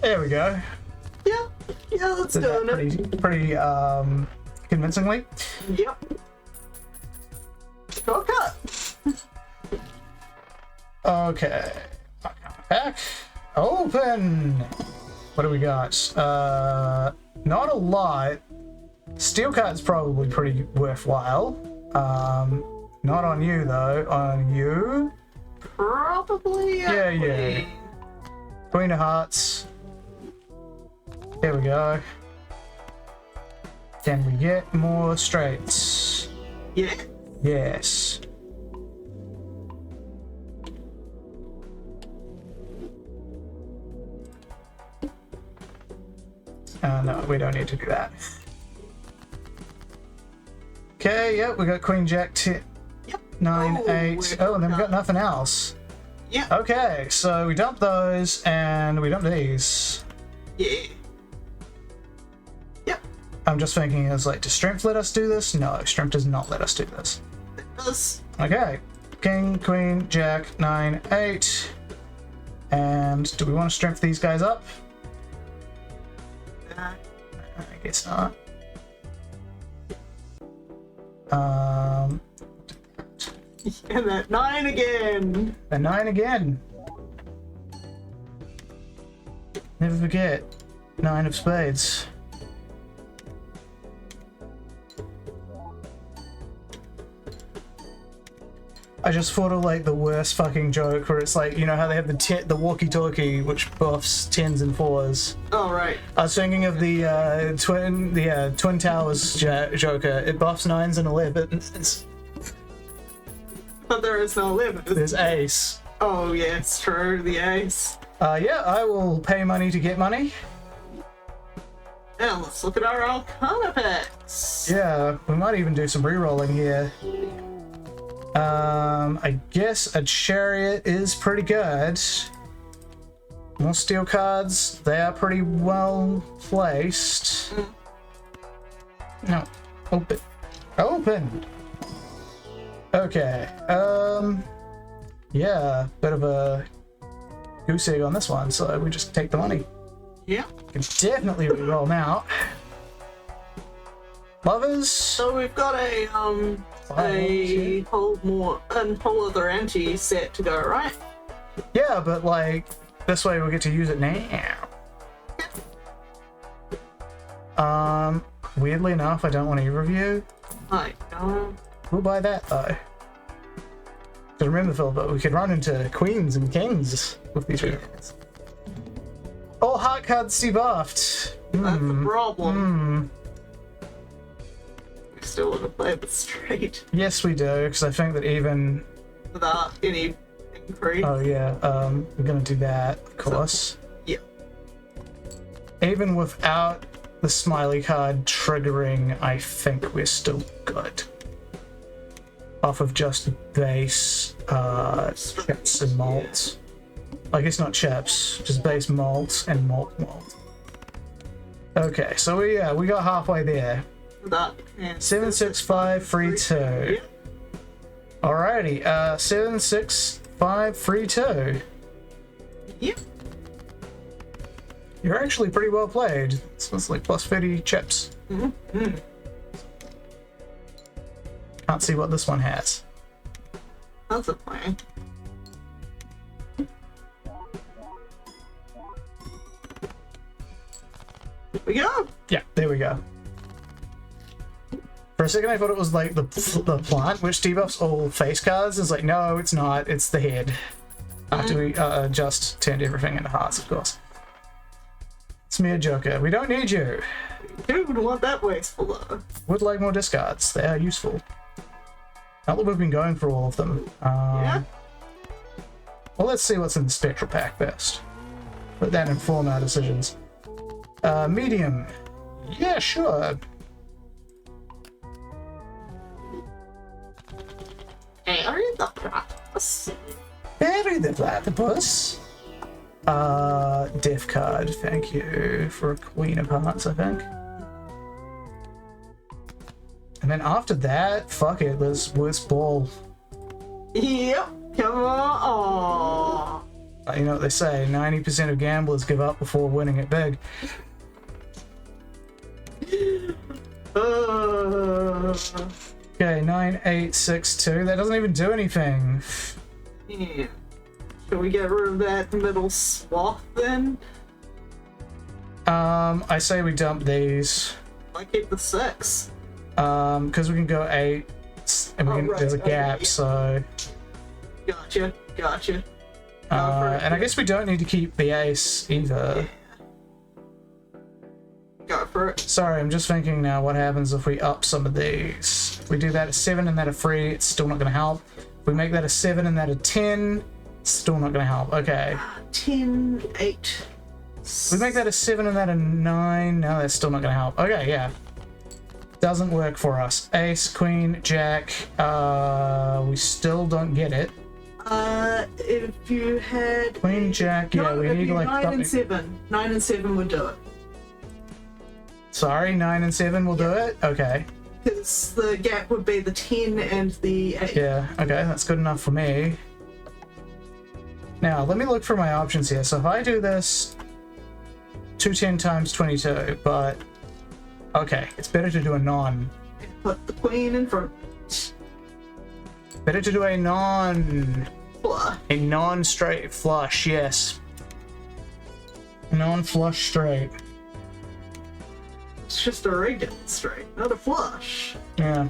There we go. Yeah, that's Did that doing it. pretty convincingly. Yep. Shortcut. Okay. Pack. Open. What do we got? Not a lot. Steel card's probably pretty worthwhile. Not on you though. On you. Probably. Yeah. Queen of Hearts. Here we go. Can we get more straights? Yeah. Yes. No, we don't need to do that. Okay, yep, we got Queen Jack 10, Yep. 9, 8. Oh, and then we got nothing else. Yeah. Okay, so we dump those and we dump these. Yeah. Yep. I'm just thinking, is like, does Strength let us do this? No, Strength does not let us do this. It does. Okay, King, Queen, Jack, 9, 8. And do we want to Strength these guys up? I guess not. And that 9 again. A 9 again. Never forget. 9 of spades. I just thought of like the worst fucking joke where it's like, you know how they have the walkie-talkie which buffs 10s and 4s. Oh right. I was thinking of the Twin Towers Joker. It buffs 9s and 11s. But there is no limit. There's ace. Oh yes, true. The ace. Yeah, I will pay money to get money. And let's look at our Arcana packs. Yeah, we might even do some re-rolling here. I guess a chariot is pretty good. More steel cards, they are pretty well placed. No, open. Open! Okay, yeah, bit of a goose egg on this one, so we just take the money. Yeah. Can definitely re-roll now. Lovers. So we've got a whole other anti set to go, right? Yeah, but like this way we get to use it now. Weirdly enough, I don't want to review. I don't. We'll buy that though. Because remember, Philip, we could run into queens and kings with these reviews. All heart cards debuffed. That's the problem. Hmm. We still want to play the straight Yes, we do, because I think that even. without any increase. Oh yeah, we're gonna do that, of course. Yeah. Even without the smiley card triggering, I think we're still good. Off of just base chips and malts. I guess not chips, just base malts and malt. Okay, so we got halfway there. That and 76532. Alrighty, 76532. Yep. You're actually pretty well played. This was like plus 30 chips. Mm-hmm. Can't see what this one has. That's a plan. Here we go. Yeah, there we go. For a second I thought it was like the plant which debuffs all face cards. It's like, no, it's not. It's the head. After we just turned everything into hearts, of course. Smear Joker. We don't need you. Who would want that wasteful though? Would like more discards. They are useful. Not that we've been going for all of them. Yeah. Well, let's see what's in the Spectral Pack first. Let that inform our decisions. Medium. Yeah, sure. Harry the Platypus. Harry the Platypus. Death card. Thank you for a Queen of Hearts, I think. And then after that, fuck it, let's ball. Yep. Come on. You know what they say, 90% of gamblers give up before winning it big. Okay, 9862. That doesn't even do anything. Yeah. Can we get rid of that middle swath then? I say we dump these. I keep the 6. Because we can go 8, and there's a gap, yeah. So. Gotcha. And I guess we don't need to keep the ace either. Go for it. Sorry, I'm just thinking now what happens if we up some of these. If we do that at 7 and that at 3, it's still not going to help. If we make that a 7 and that a 10, it's still not going to help. Okay. 10, 8. If we make that a 7 and that a 9, no, that's still not going to help. Okay, yeah. Doesn't work for us. Ace, queen, jack. We still don't get it. If you had queen, jack, yeah, we need like 9 and 7. 9 and 7 would do it. Sorry, 9 and 7 will do it? Okay. Because the gap would be the 10 and the 8. Yeah, okay, that's good enough for me. Now, let me look for my options here. So if I do this 210 times 22, but okay, it's better to do a non. Put the queen in front. Better to do a non. Flush. A non-straight flush, yes. Non-flush straight. It's just a regular straight, not a flush. Yeah.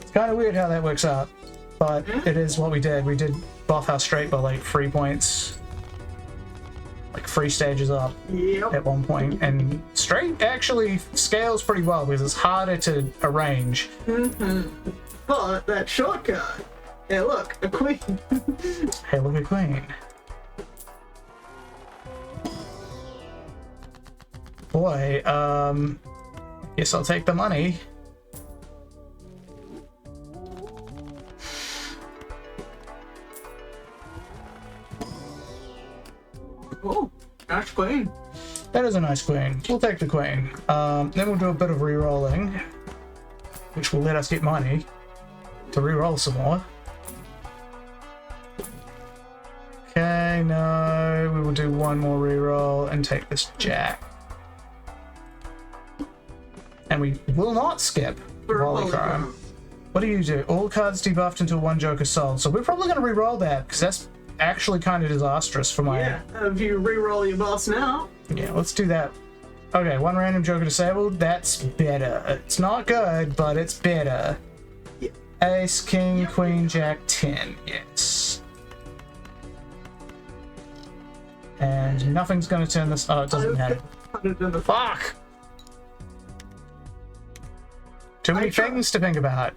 It's kind of weird how that works out, but it is what we did. We did buff our straight by like 3 points. Like 3 stages up at one point, and straight actually scales pretty well because it's harder to arrange. But that shortcut. Hey, look, a queen. Hey, look, a queen. Boy, guess I'll take the money. Oh, nice queen. That is a nice queen. We'll take the queen. Then we'll do a bit of re-rolling, which will let us get money to re-roll some more. Okay, no, we will do one more re-roll and take this jack. And we will not skip Volley Crime. What do you do? All cards debuffed until one joker sold. So we're probably going to re-roll that because that's actually kind of disastrous for my... Yeah, if you re-roll your boss now. Yeah, let's do that. Okay, one random joker disabled. That's better. It's not good, but it's better. Yep. Ace, king, queen, jack, 10. Yes. And nothing's going to turn this... Oh, it doesn't matter. Fuck! Too many things to think about.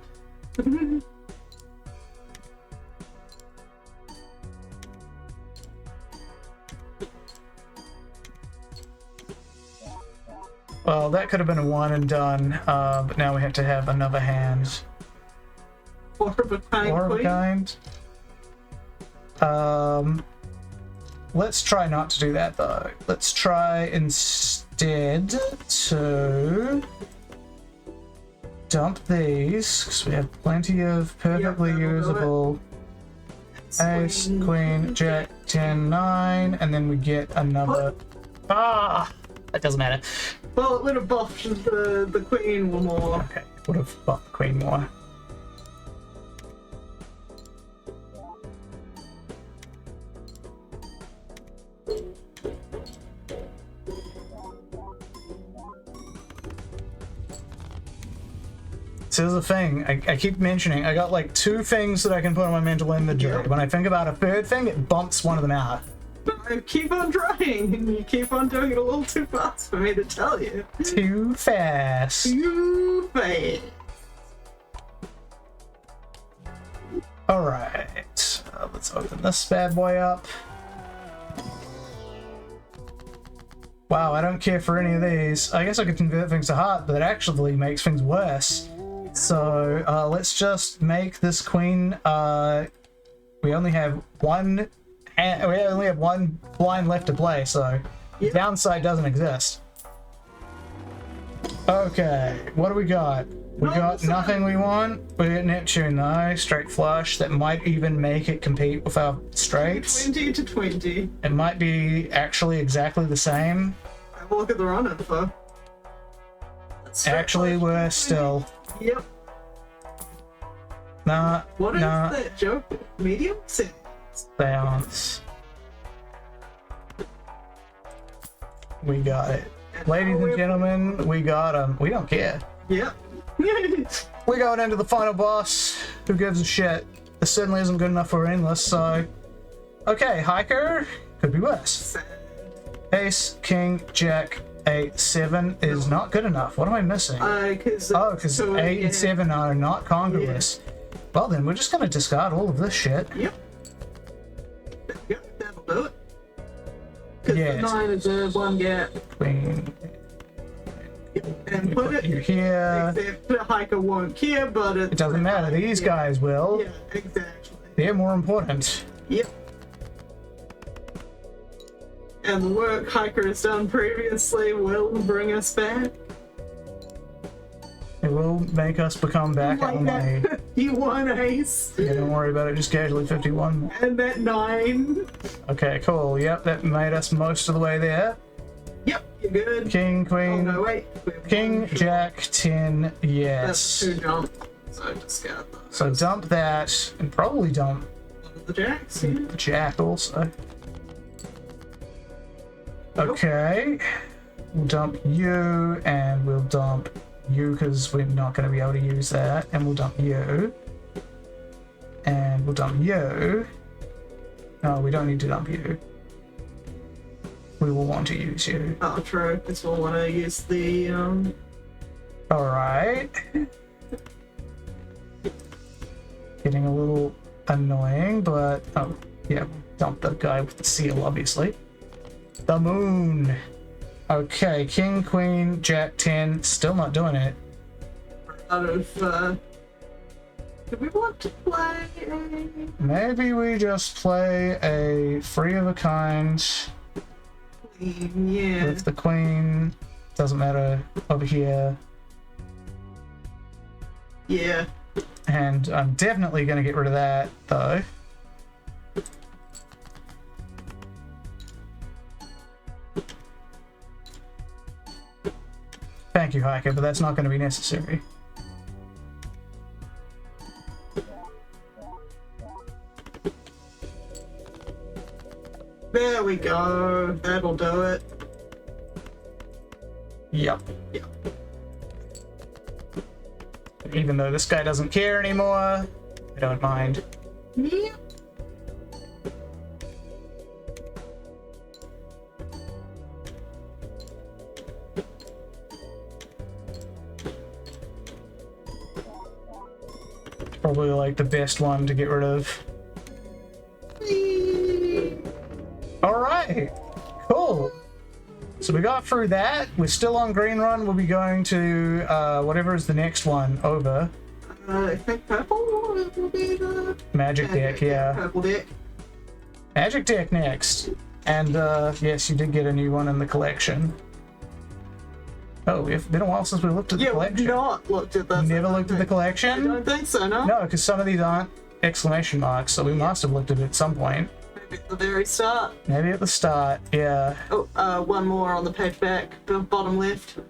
Well, that could have been a one and done, but now we have to have another hand. Four of a kind. Four of a kind. Let's try not to do that though. Let's try instead to dump these because we have plenty of perfectly usable ace, queen, jack, 10, 9, and then we get another. Ah, that doesn't matter. Well, it would have buffed the queen more. Okay, would have buffed the queen more. So here's the thing, I keep mentioning, I got like 2 things that I can put on my mental inventory. Yep. When I think about a third thing, it bumps one of them out. I keep on trying, and you keep on doing it a little too fast for me to tell you. Too fast. Too fast. Alright, let's open this bad boy up. Wow, I don't care for any of these. I guess I could convert things to heart, but it actually makes things worse. So let's just make this queen. We only have one blind left to play, so the downside doesn't exist. Okay, what do we got? We got nothing we want. We got Neptune though, straight flush. That might even make it compete with our straights. 20 to 20. It might be actually exactly the same. Have a look at the run info. Actually, worse still. Yep. Nah. What is nah. that joke? Medium? Balance. We got it. Ladies and gentlemen, we got him. We don't care. Yep. We going into the final boss. Who gives a shit? This certainly isn't good enough for endless, so... Okay, hiker. Could be worse. Ace, king, jack, 8, 7 is not good enough. What am I missing? Because 8 and 7 are not congruous. Yeah. Well then, we're just gonna discard all of this shit. Yep. That'll do it. Because yeah, the 9 is a 1 gap. Queen. And put it you here. Except the hiker won't care, but it doesn't matter. These guys will. Yeah, exactly. They're more important. Yep. And the work hiker has done previously will bring us back. It will make us become back on money. You won, Ace. Yeah, don't worry about it. Just casually 51. And that 9. Okay, cool. Yep, that made us most of the way there. Yep, you're good. King, queen. Oh, no, wait. King, jack, 10. Yes. That's 2 jump. So discard those. So dump that, and probably dump one of the jacks. Yeah. The jack also. Okay. We'll dump you, and we'll dump you because we're not going to be able to use that, and we'll dump you, and we'll dump you. No, we don't need to dump you. We will want to use you. Oh, true. Because we'll want to use the Alright. Getting a little annoying, but oh yeah, dump the guy with the seal, obviously. The moon. Okay, king, queen, jack, 10, still not doing it. Out of do we want to play a... Maybe we just play a free of a kind. Yeah. With the queen. Doesn't matter over here. Yeah. And I'm definitely gonna get rid of that though. Thank you, hiker, but that's not going to be necessary. There we go. That'll do it. Yep. Yep. Even though this guy doesn't care anymore, I don't mind. Yep. Probably like the best one to get rid of. Alright, cool. So we got through that. We're still on green run. We'll be going to whatever is the next one over. I think purple will be the... Magic deck, yeah. Purple deck. Magic deck next. And yes, you did get a new one in the collection. Oh, it's been a while since we looked at the collection. We've not looked at that. Never looked at the collection? I don't think so, no. No, because some of these aren't exclamation marks, so we must have looked at it at some point. Maybe at the very start. Maybe at the start, yeah. Oh, one more on the page back, the bottom left.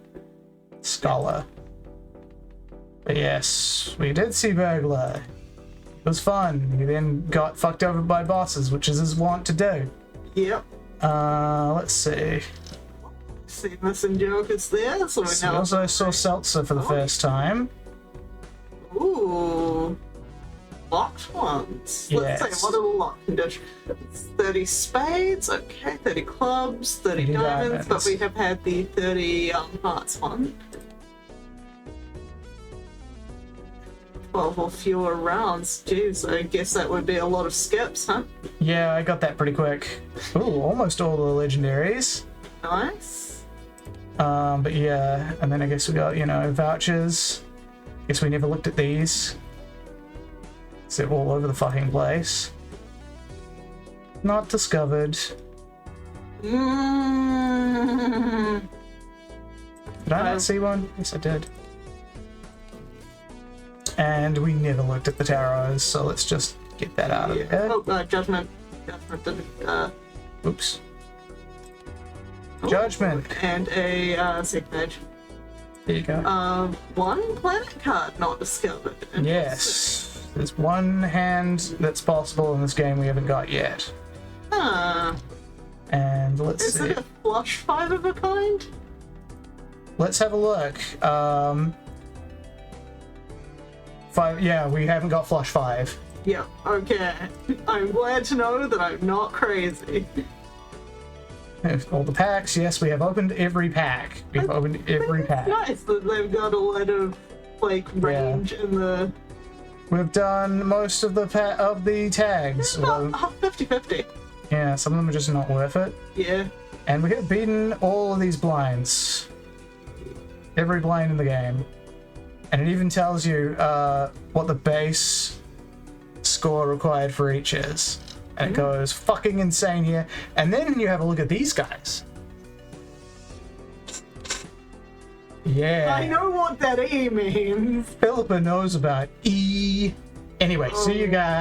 Scholar. But yes, we did see Burglar. It was fun. He then got fucked over by bosses, which is his wont to do. Yep. Let's see. See missing jokers there, so we now... also saw Seltzer for the first time. Ooh. Locked ones. Yes. Let's see, what are the lock conditions? 30 spades, okay, 30 clubs, 30 diamonds, but we have had the 30 hearts one. 12 or fewer rounds, geez, I guess that would be a lot of skips, huh? Yeah, I got that pretty quick. Ooh, almost all the legendaries. Nice. But yeah, and then I guess we got, you know, vouchers. Guess we never looked at these. They're all over the fucking place. Not discovered. Did I not see one? Yes, I did. And we never looked at the tarots, so let's just get that out of there. Oh, judgment. Judgment didn't. Oops. Oh, Judgment. And a second edge. There you go. One planet card not discovered. Yes. There's one hand that's possible in this game we haven't got yet. And let's Is see. it a flush 5 of a kind? Let's have a look. 5. Yeah, we haven't got flush 5. Yeah, okay. I'm glad to know that I'm not crazy. All the packs, yes, we have opened every pack. We've opened every pack. Nice that they've got a lot of like range in the. We've done most of the tags. About 50-50. Yeah, some of them are just not worth it. Yeah. And we have beaten all of these blinds. Every blind in the game. And it even tells you what the base score required for each is. And it goes fucking insane here. And then you have a look at these guys. Yeah. I know what that E means. Philippa knows about E. Anyway, see you guys.